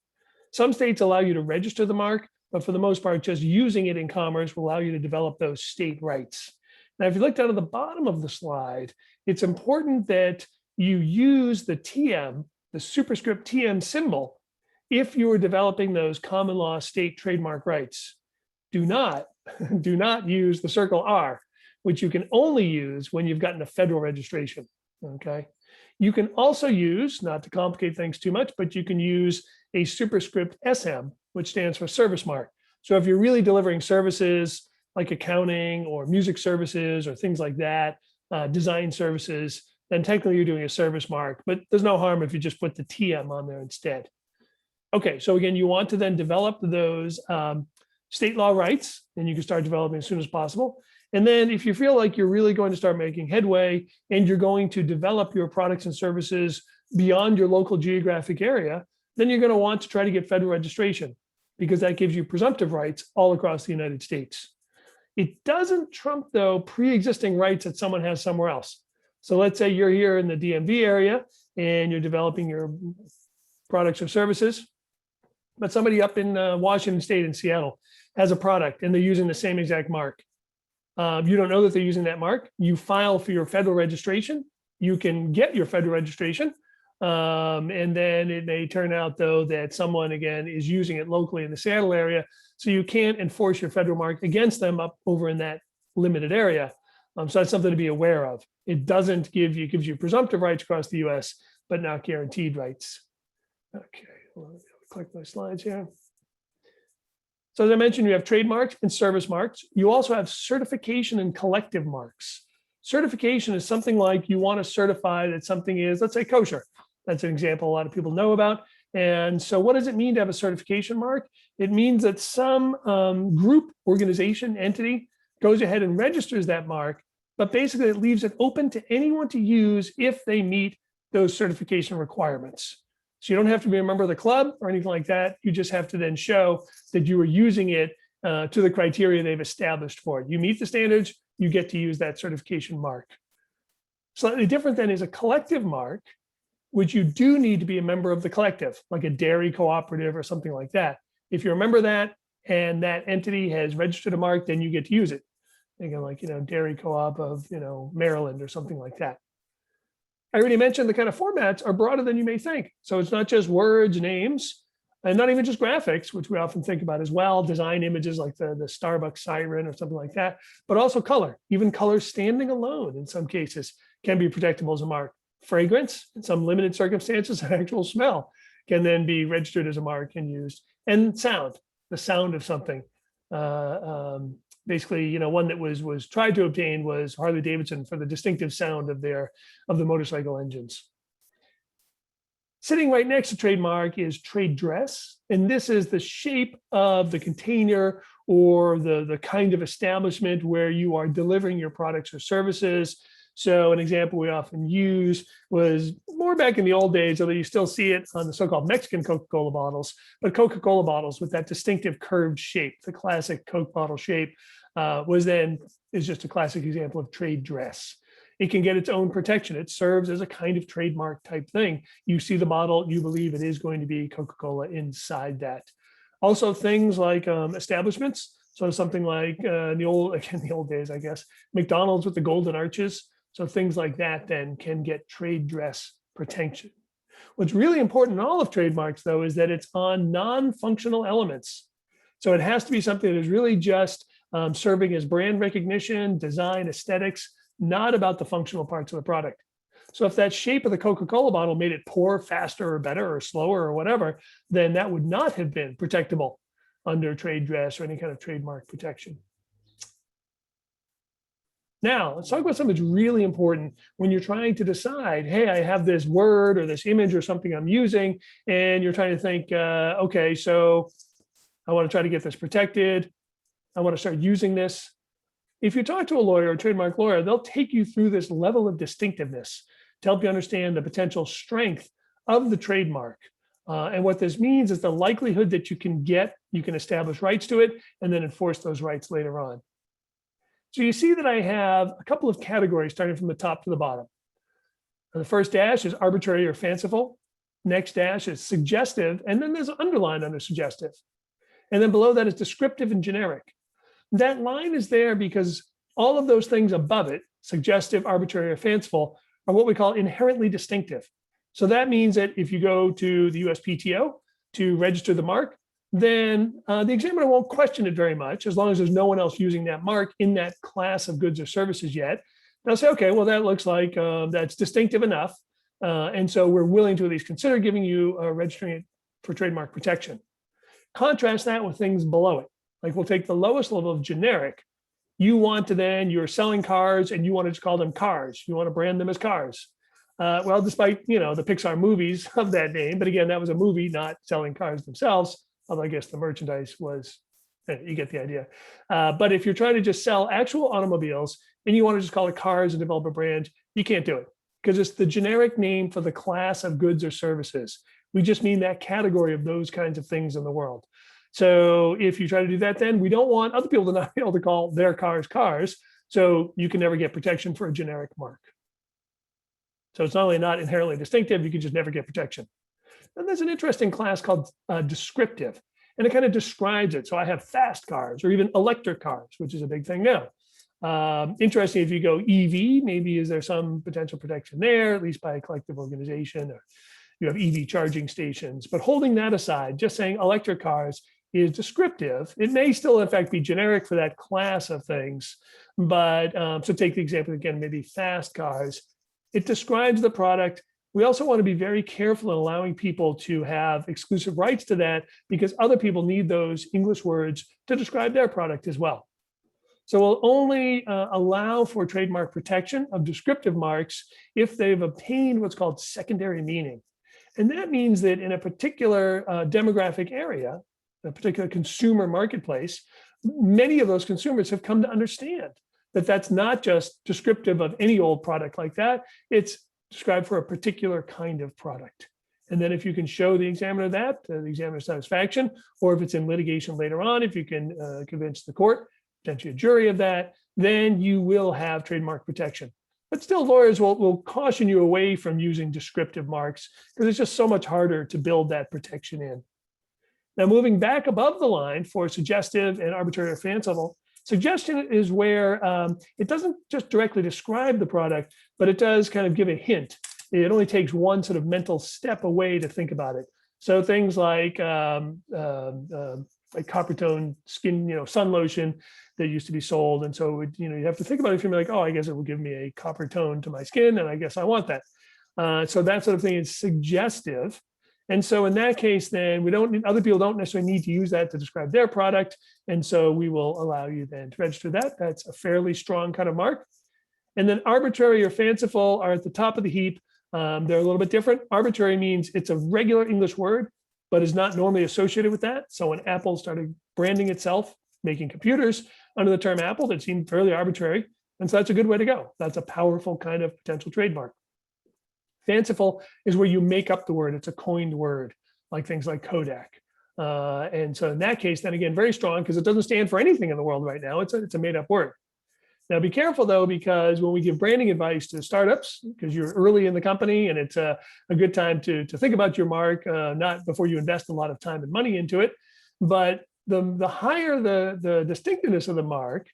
Some states allow you to register the mark, but for the most part, just using it in commerce will allow you to develop those state rights. Now, if you look down at the bottom of the slide, it's important that you use the TM, the superscript TM symbol, if you are developing those common law state trademark rights. Do not use the circle R, which you can only use when you've gotten a federal registration, okay? You can also use, not to complicate things too much, but you can use a superscript SM, which stands for service mark. So if you're really delivering services like accounting or music services or things like that, design services, then technically you're doing a service mark, but there's no harm if you just put the TM on there instead. Okay, so again, you want to then develop those state law rights, and you can start developing as soon as possible. And then if you feel like you're really going to start making headway and you're going to develop your products and services beyond your local geographic area, then you're going to want to try to get federal registration, because that gives you presumptive rights all across the United States. It doesn't trump, though, pre-existing rights that someone has somewhere else. So let's say you're here in the DMV area and you're developing your products or services, but somebody up in Washington State in Seattle has a product and they're using the same exact mark. You don't know that they're using that mark. You file for your federal registration. You can get your federal registration. And then it may turn out, though, that someone, again, is using it locally in the Seattle area. So you can't enforce your federal mark against them up over in that limited area. So that's something to be aware of. It doesn't give you, it gives you presumptive rights across the US, but not guaranteed rights. Okay, well, click my slides here. So as I mentioned, you have trademarks and service marks. You also have certification and collective marks. Certification is something like you want to certify that something is, let's say, kosher. That's an example a lot of people know about. And so what does it mean to have a certification mark? It means that some group, organization, entity goes ahead and registers that mark, but basically it leaves it open to anyone to use if they meet those certification requirements. So you don't have to be a member of the club or anything like that. You just have to then show that you are using it to the criteria they've established for it. You meet the standards, you get to use that certification mark. Slightly different then is a collective mark, which you do need to be a member of the collective, like a dairy cooperative or something like that. If you're a member of that and that entity has registered a mark, then you get to use it. Thinking like, dairy co-op of, Maryland or something like that. I already mentioned the kind of formats are broader than you may think. So it's not just words, names, and not even just graphics, which we often think about as well, design images like the Starbucks siren or something like that, but also color. Even color standing alone in some cases can be protectable as a mark. Fragrance, in some limited circumstances, an actual smell can then be registered as a mark and used. And sound, the sound of something. Basically, one that was tried to obtain was Harley Davidson for the distinctive sound of the motorcycle engines. Sitting right next to trademark is trade dress. And this is the shape of the container or the kind of establishment where you are delivering your products or services. So an example we often use was more back in the old days, although you still see it on the so-called Mexican Coca-Cola bottles, but Coca-Cola bottles with that distinctive curved shape, the classic Coke bottle shape, is just a classic example of trade dress. It can get its own protection. It serves as a kind of trademark type thing. You see the bottle, you believe it is going to be Coca-Cola inside that. Also things like establishments. So something like in the old days, I guess, McDonald's with the golden arches. So things like that then can get trade dress protection. What's really important in all of trademarks, though, is that it's on non-functional elements. So it has to be something that is really just serving as brand recognition, design, aesthetics, not about the functional parts of the product. So if that shape of the Coca-Cola bottle made it pour faster or better or slower or whatever, then that would not have been protectable under trade dress or any kind of trademark protection. Now, let's talk about something that's really important when you're trying to decide, hey, I have this word or this image or something I'm using, and you're trying to think, okay, so I want to try to get this protected. I want to start using this. If you talk to a lawyer, a trademark lawyer, they'll take you through this level of distinctiveness to help you understand the potential strength of the trademark. And what this means is the likelihood that you can establish rights to it and then enforce those rights later on. So you see that I have a couple of categories starting from the top to the bottom. The first dash is arbitrary or fanciful. Next dash is suggestive. And then there's an underline under suggestive. And then below that is descriptive and generic. That line is there because all of those things above it, suggestive, arbitrary, or fanciful, are what we call inherently distinctive. So that means that if you go to the USPTO to register the mark, then the examiner won't question it very much as long as there's no one else using that mark in that class of goods or services yet. They'll say, okay, well, that looks like that's distinctive enough. And so we're willing to at least consider giving you registering it for trademark protection. Contrast that with things below it. Like we'll take the lowest level of generic. You want to then, you're selling cars and you want to just call them cars. You want to brand them as cars. Well, despite, the Pixar movies of that name, but again, that was a movie, not selling cars themselves. Although I guess the merchandise was You get the idea. But if you're trying to just sell actual automobiles and you want to just call it cars and develop a brand, you can't do it because it's the generic name for the class of goods or services. We just mean that category of those kinds of things in the world. So if you try to do that, then we don't want other people to not be able to call their cars cars. So you can never get protection for a generic mark. So it's not only not inherently distinctive, you can just never get protection. And there's an interesting class called descriptive, and it kind of describes it. So I have fast cars or even electric cars, which is a big thing now. Interesting, if you go EV, maybe is there some potential protection there, at least by a collective organization, or you have EV charging stations. But holding that aside, just saying electric cars is descriptive. It may still, in fact, be generic for that class of things. But so take the example again, maybe fast cars. It describes the product. We also want to be very careful in allowing people to have exclusive rights to that because other people need those English words to describe their product as well. So we'll only allow for trademark protection of descriptive marks if they've obtained what's called secondary meaning. And that means that in a particular demographic area, a particular consumer marketplace, many of those consumers have come to understand that that's not just descriptive of any old product like that. It's described for a particular kind of product. And then if you can show the examiner that, the examiner's satisfaction, or if it's in litigation later on, if you can convince the court, potentially a jury of that, then you will have trademark protection. But still, lawyers will caution you away from using descriptive marks because it's just so much harder to build that protection in. Now, moving back above the line for suggestive and arbitrary or fanciful, suggestion is where it doesn't just directly describe the product, but it does kind of give a hint. It only takes one sort of mental step away to think about it. So things like copper tone skin, sun lotion that used to be sold. And so, you have to think about it if you're like, oh, I guess it will give me a copper tone to my skin, and I guess I want that. So that sort of thing is suggestive. And so in that case, then other people don't necessarily need to use that to describe their product. And so we will allow you then to register that. That's a fairly strong kind of mark. And then arbitrary or fanciful are at the top of the heap. They're a little bit different. Arbitrary means it's a regular English word, but is not normally associated with that. So when Apple started branding itself, making computers under the term Apple, that seemed fairly arbitrary. And so that's a good way to go. That's a powerful kind of potential trademark. Fanciful is where you make up the word. It's a coined word, like things like Kodak. And so in that case, then again, very strong because it doesn't stand for anything in the world right now. It's a made up word. Now be careful though, because when we give branding advice to startups, because you're early in the company and it's a good time to think about your mark, not before you invest a lot of time and money into it, but the higher the distinctiveness of the mark,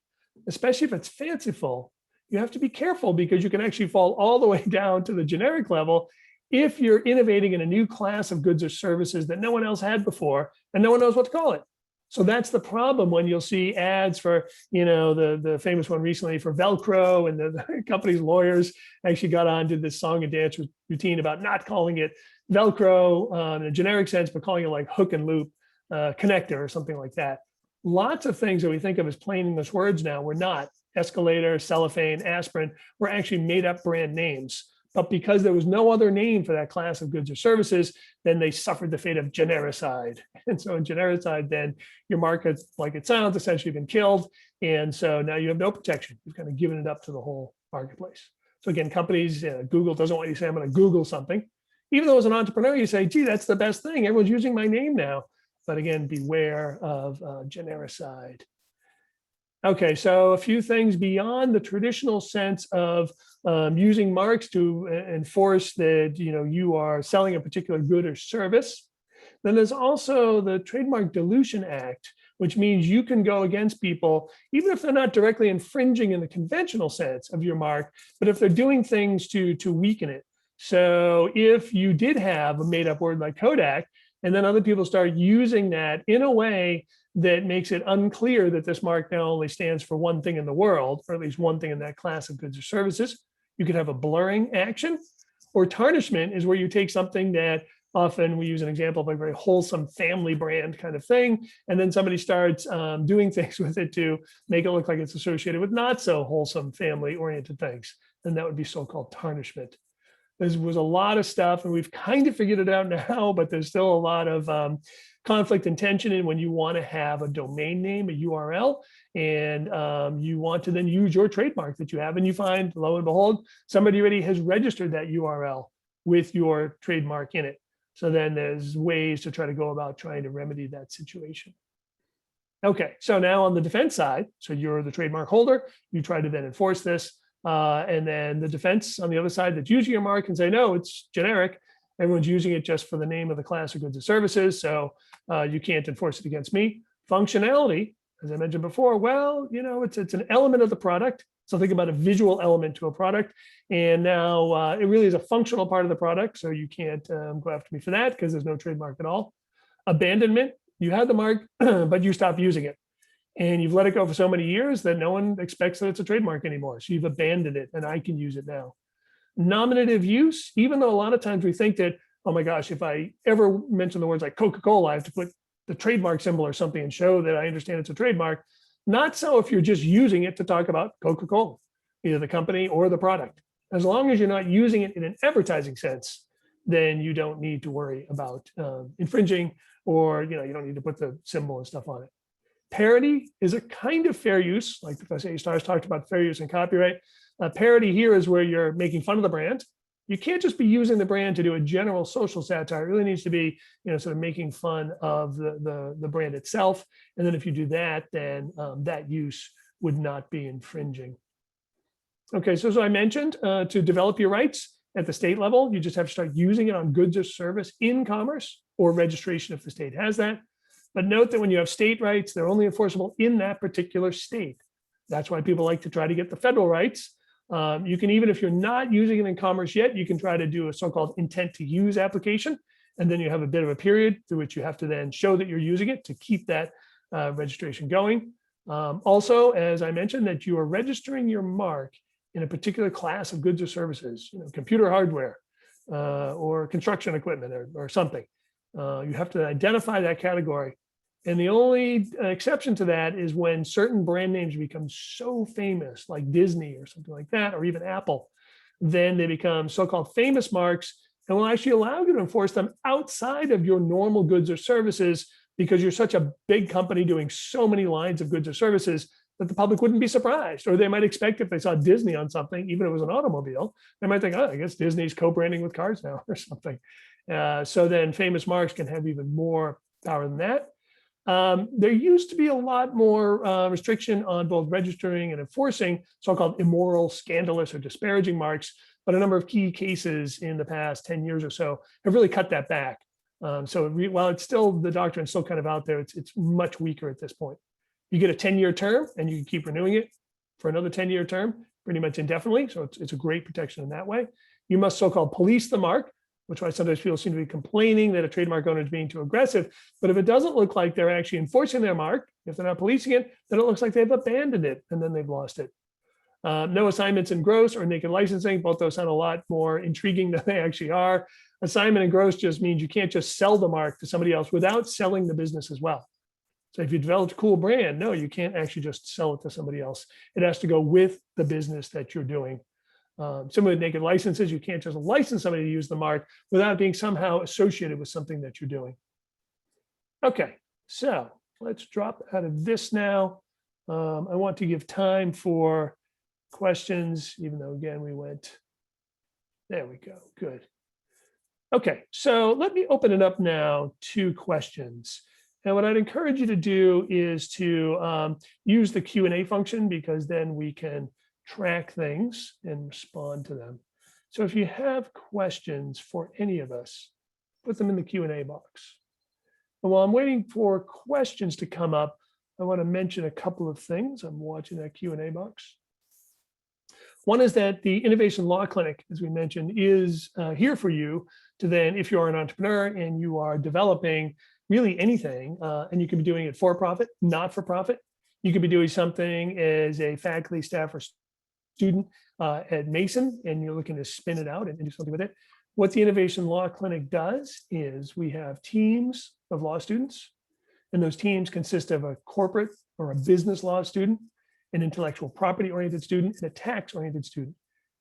especially if it's fanciful, you have to be careful because you can actually fall all the way down to the generic level if you're innovating in a new class of goods or services that no one else had before and no one knows what to call it. So that's the problem when you'll see ads for, the famous one recently for Velcro, and the company's lawyers actually got on to this song and dance routine about not calling it Velcro in a generic sense, but calling it like hook and loop connector or something like that. Lots of things that we think of as plain English words now were not. Escalator, cellophane, aspirin were actually made up brand names. But because there was no other name for that class of goods or services, then they suffered the fate of genericide. And so in genericide, then your mark has, like it sounds, essentially been killed. And so now you have no protection. You've kind of given it up to the whole marketplace. So again, companies, Google doesn't want you to say, I'm going to Google something. Even though as an entrepreneur, you say, gee, that's the best thing. Everyone's using my name now. But again, beware of genericide. Okay, so a few things beyond the traditional sense of using marks to enforce that you are selling a particular good or service. Then there's also the Trademark Dilution Act, which means you can go against people, even if they're not directly infringing in the conventional sense of your mark, but if they're doing things to weaken it. So if you did have a made up word like Kodak, and then other people start using that in a way that makes it unclear that this mark now only stands for one thing in the world, or at least one thing in that class of goods or services, you could have a blurring action. Or tarnishment is where you take something that often we use an example of a very wholesome family brand kind of thing, and then somebody starts doing things with it to make it look like it's associated with not so wholesome family oriented things. And that would be so-called tarnishment. There was a lot of stuff, and we've kind of figured it out now, but there's still a lot of conflict and tension in when you want to have a domain name, a URL, and you want to then use your trademark that you have, and you find, lo and behold, somebody already has registered that URL with your trademark in it. So then there's ways to try to go about trying to remedy that situation. Okay, so now on the defense side, so you're the trademark holder, you try to then enforce this, and then the defense on the other side that's using your mark can say, no, it's generic. Everyone's using it just for the name of the class of goods or services, so you can't enforce it against me. Functionality, as I mentioned before, well, you know, it's an element of the product. So think about a visual element to a product, and now it really is a functional part of the product, so you can't go after me for that because there's no trademark at all. Abandonment, you had the mark, but you stopped using it. And you've let it go for so many years that no one expects that it's a trademark anymore. So you've abandoned it and I can use it now. Nominative use, even though a lot of times we think that, oh my gosh, if I ever mention the words like Coca-Cola, I have to put the trademark symbol or something and show that I understand it's a trademark. Not so if you're just using it to talk about Coca-Cola, either the company or the product. As long as you're not using it in an advertising sense, then you don't need to worry about infringing, or you don't need to put the symbol and stuff on it. Parody is a kind of fair use, like Professor Aistars talked about fair use and copyright. Parody here is where you're making fun of the brand. You can't just be using the brand to do a general social satire. It really needs to be, sort of making fun of the brand itself. And then if you do that, then that use would not be infringing. Okay, so as I mentioned, to develop your rights at the state level, you just have to start using it on goods or service in commerce or registration if the state has that. But note that when you have state rights, they're only enforceable in that particular state. That's why people like to try to get the federal rights. You can, even if you're not using it in commerce yet, you can try to do a so-called intent to use application. And then you have a bit of a period through which you have to then show that you're using it to keep that registration going. Also, as I mentioned, that you are registering your mark in a particular class of goods or services, computer hardware or construction equipment or something. You have to identify that category. And the only exception to that is when certain brand names become so famous, like Disney or something like that, or even Apple, then they become so-called famous marks and will actually allow you to enforce them outside of your normal goods or services, because you're such a big company doing so many lines of goods or services that the public wouldn't be surprised. Or they might expect, if they saw Disney on something, even if it was an automobile, they might think, oh, I guess Disney's co-branding with cars now or something. So then famous marks can have even more power than that. There used to be a lot more restriction on both registering and enforcing so-called immoral, scandalous, or disparaging marks, but a number of key cases in the past 10 years or so have really cut that back. So while it's still, the doctrine's still kind of out there, it's much weaker at this point. You get a 10-year term and you can keep renewing it for another 10-year term, pretty much indefinitely. So it's a great protection in that way. You must so-called police the mark, which is why sometimes people seem to be complaining that a trademark owner is being too aggressive. But if it doesn't look like they're actually enforcing their mark, if they're not policing it, then it looks like they've abandoned it and then they've lost it. No assignments in gross or naked licensing. Both those sound a lot more intriguing than they actually are. Assignment in gross just means you can't just sell the mark to somebody else without selling the business as well. So if you developed a cool brand, no, you can't actually just sell it to somebody else. It has to go with the business that you're doing. Similar to naked licenses, you can't just license somebody to use the mark without being somehow associated with something that you're doing. Okay, so let's drop out of this now. I want to give time for questions, even though again we went, there we go, good. Okay, so let me open it up now to questions. And what I'd encourage you to do is to use the Q&A function, because then we can track things and respond to them. So if you have questions for any of us, put them in the Q&A box. And while I'm waiting for questions to come up, I want to mention a couple of things. I'm watching that Q&A box. One is that the Innovation Law Clinic, as we mentioned, is here for you to then, if you're an entrepreneur and you are developing really anything, and you can be doing it for profit, not for profit. You could be doing something as a faculty, staff, or student at Mason, and you're looking to spin it out and do something with it. What the Innovation Law Clinic does is we have teams of law students, and those teams consist of a corporate or a business law student, an intellectual property oriented student, and a tax oriented student.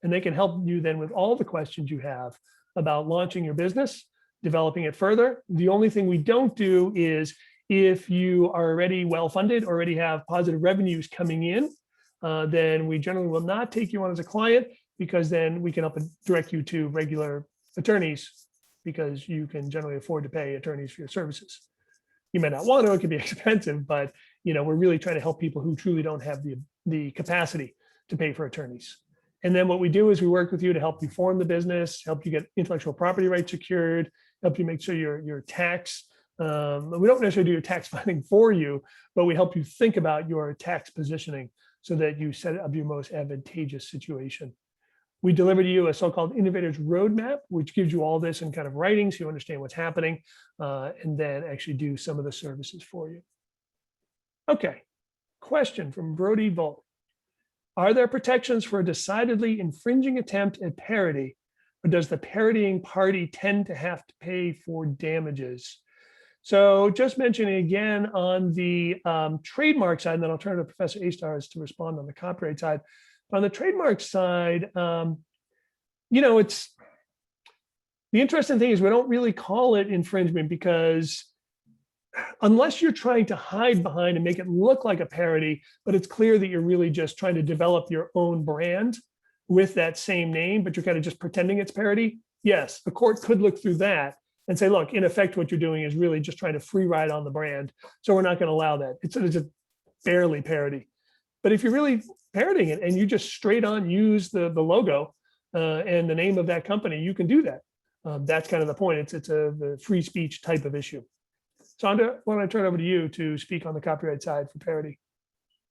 and they can help you then with all the questions you have about launching your business, developing it further. The only thing we don't do is if you are already well-funded, already have positive revenues coming in, then we generally will not take you on as a client, because then we can help direct you to regular attorneys, because you can generally afford to pay attorneys for your services. You may not want to, it can be expensive, but we're really trying to help people who truly don't have the capacity to pay for attorneys. And then what we do is we work with you to help you form the business, help you get intellectual property rights secured, help you make sure your tax, we don't necessarily do your tax filing for you, but we help you think about your tax positioning so that you set up your most advantageous situation. We deliver to you a so-called innovator's roadmap, which gives you all this in kind of writing so you understand what's happening, and then actually do some of the services for you. Okay, question from Brody Volt. Are there protections for a decidedly infringing attempt at parody, or does the parodying party tend to have to pay for damages? So just mentioning again on the trademark side, and then I'll turn to Professor Aistars to respond on the copyright side. On the trademark side, it's the interesting thing is we don't really call it infringement, because unless you're trying to hide behind and make it look like a parody, but it's clear that you're really just trying to develop your own brand with that same name, but you're kind of just pretending it's parody. Yes, the court could look through that and say, look, in effect, what you're doing is really just trying to free ride on the brand. So we're not going to allow that. It's just barely parody. But if you're really parodying it and you just straight on use the logo and the name of that company, you can do that. That's kind of the point. It's a free speech type of issue. Sandra, why don't I turn over to you to speak on the copyright side for parody?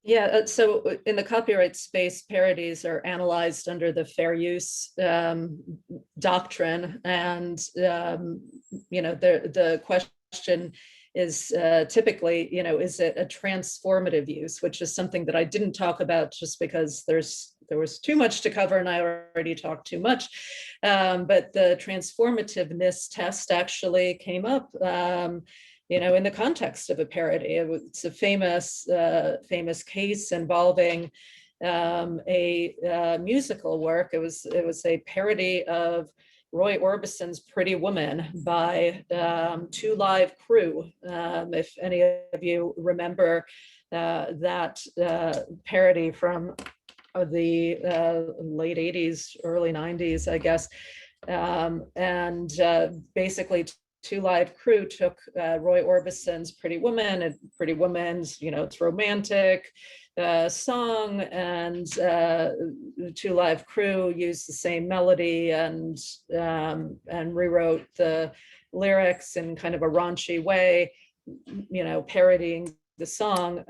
Yeah, so in the copyright space, parodies are analyzed under the fair use doctrine, and the question is typically, is it a transformative use, which is something that I didn't talk about just because there was too much to cover and I already talked too much. But the transformativeness test actually came up in the context of a parody. It's a famous case involving a musical work. It was a parody of Roy Orbison's Pretty Woman by Two Live Crew. If any of you remember that parody from the late 80s, early 90s, I guess. Basically, Two Live Crew took Roy Orbison's Pretty Woman, and Pretty Woman's, it's romantic song, and Two Live Crew used the same melody and rewrote the lyrics in kind of a raunchy way, parodying the song.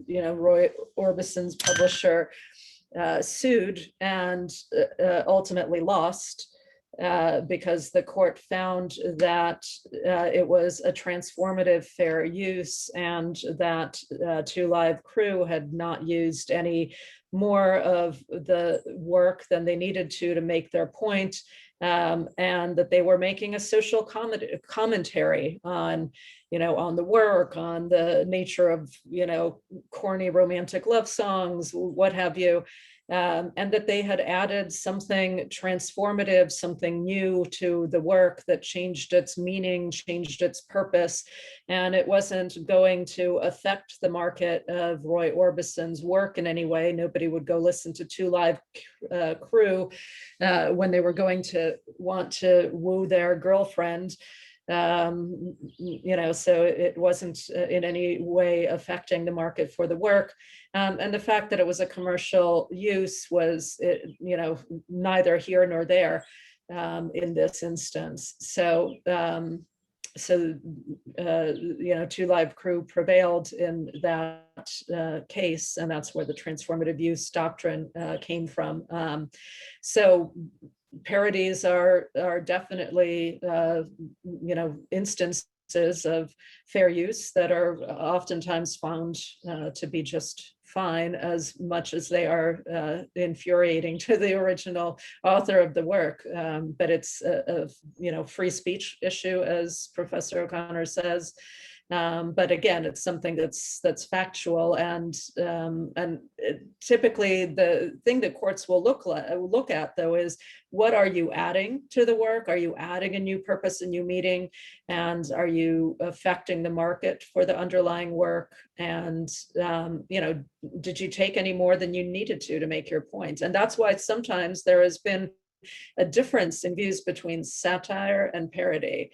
Roy Orbison's publisher sued and ultimately lost. Because the court found that it was a transformative fair use, and that Two Live Crew had not used any more of the work than they needed to make their point, and that they were making a social commentary on the work, on the nature of corny romantic love songs, what have you. And that they had added something transformative, something new to the work that changed its meaning, changed its purpose. And it wasn't going to affect the market of Roy Orbison's work in any way. Nobody would go listen to Two Live Crew when they were going to want to woo their girlfriend. So it wasn't in any way affecting the market for the work. And the fact that it was a commercial use was, neither here nor there in this instance. So, Two Live Crew prevailed in that case, and that's where the transformative use doctrine came from. So parodies are definitely, instances of fair use that are oftentimes found to be just fine, as much as they are infuriating to the original author of the work. But it's a free speech issue, as Professor O'Connor says. But again, it's something that's factual, and typically the thing that courts will look at though is, what are you adding to the work? Are you adding a new purpose, a new meaning, and are you affecting the market for the underlying work? And did you take any more than you needed to make your point? And that's why sometimes there has been a difference in views between satire and parody,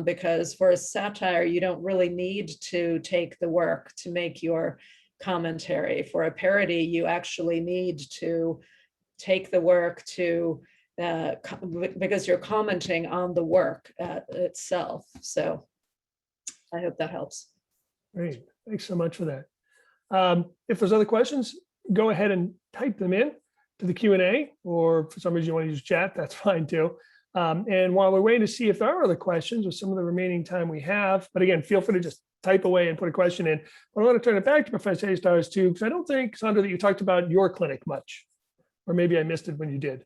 because for a satire, you don't really need to take the work to make your commentary. For a parody, you actually need to take the work to because you're commenting on the work itself. So I hope that helps. Great. Thanks so much for that. If there's other questions, go ahead and type them in to the Q&A, or for some reason you want to use chat, that's fine too. And while we're waiting to see if there are other questions with some of the remaining time we have, but again, feel free to just type away and put a question in. But I want to turn it back to Professor Aistars too, because I don't think, Sandra, that you talked about your clinic much, or maybe I missed it when you did.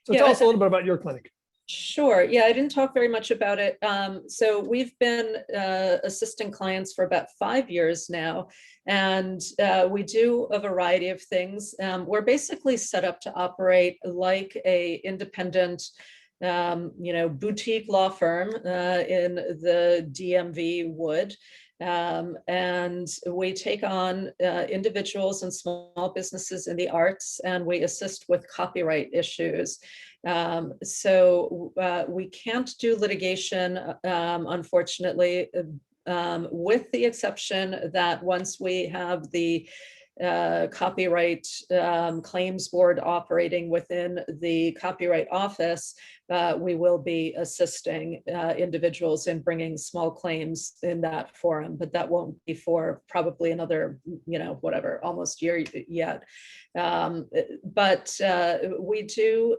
So tell us a little bit about your clinic. Sure. Yeah, I didn't talk very much about it. So we've been assisting clients for about 5 years now, and we do a variety of things. We're basically set up to operate like a independent, boutique law firm in the DMV would. And we take on individuals and small businesses in the arts, and we assist with copyright issues. So we can't do litigation, unfortunately, with the exception that once we have the copyright claims board operating within the Copyright Office, we will be assisting individuals in bringing small claims in that forum, but that won't be for probably another, almost year yet. But we do,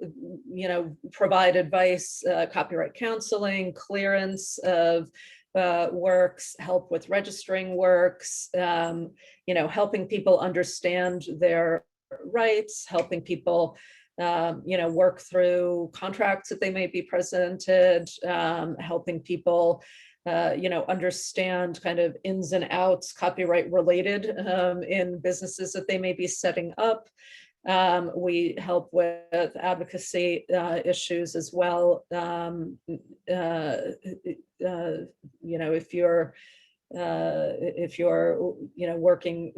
provide advice, copyright counseling, clearance of works, help with registering works, helping people understand their rights, helping people, work through contracts that they may be presented, helping people, understand kind of ins and outs, copyright related, in businesses that they may be setting up. We help with advocacy issues as well. If you're working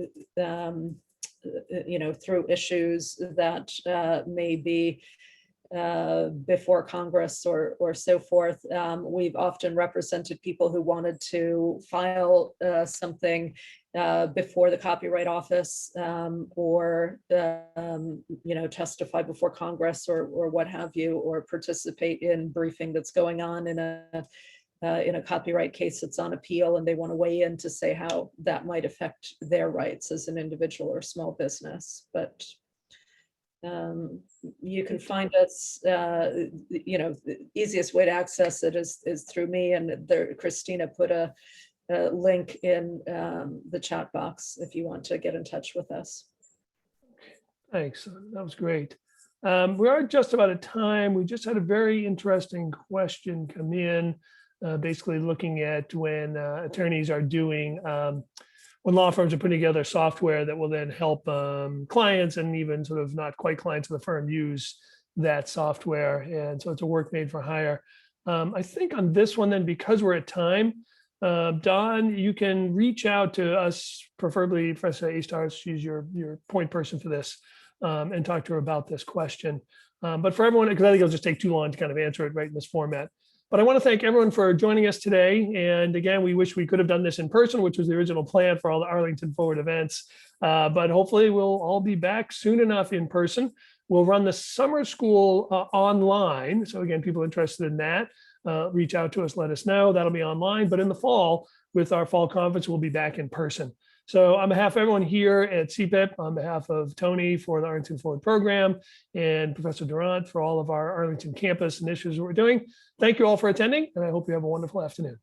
through issues that may be before Congress or so forth. We've often represented people who wanted to file something before the Copyright Office, or testify before Congress or what have you, or participate in briefing that's going on in a copyright case that's on appeal, and they want to weigh in to say how that might affect their rights as an individual or small business. But you can find us, the easiest way to access it is through me, and there, Christina put a link in the chat box if you want to get in touch with us. Thanks, that was great. We are just about at time. We just had a very interesting question come in, basically looking at when attorneys are doing, when law firms are putting together software that will then help clients and even sort of not quite clients of the firm use that software. And so it's a work made for hire. I think on this one then, because we're at time, Don, you can reach out to us, preferably Professor Aistars, she's your point person for this, and talk to her about this question. But for everyone, because I think it'll just take too long to kind of answer it right in this format. But I want to thank everyone for joining us today. And again, we wish we could have done this in person, which was the original plan for all the Arlington Forward events. But hopefully we'll all be back soon enough in person. We'll run the summer school online. So again, people interested in that, reach out to us, let us know. That'll be online. But in the fall, with our fall conference, we'll be back in person. So on behalf of everyone here at CPIP, on behalf of Tony for the Arlington Forward program and Professor Durant for all of our Arlington campus initiatives that we're doing, thank you all for attending, and I hope you have a wonderful afternoon.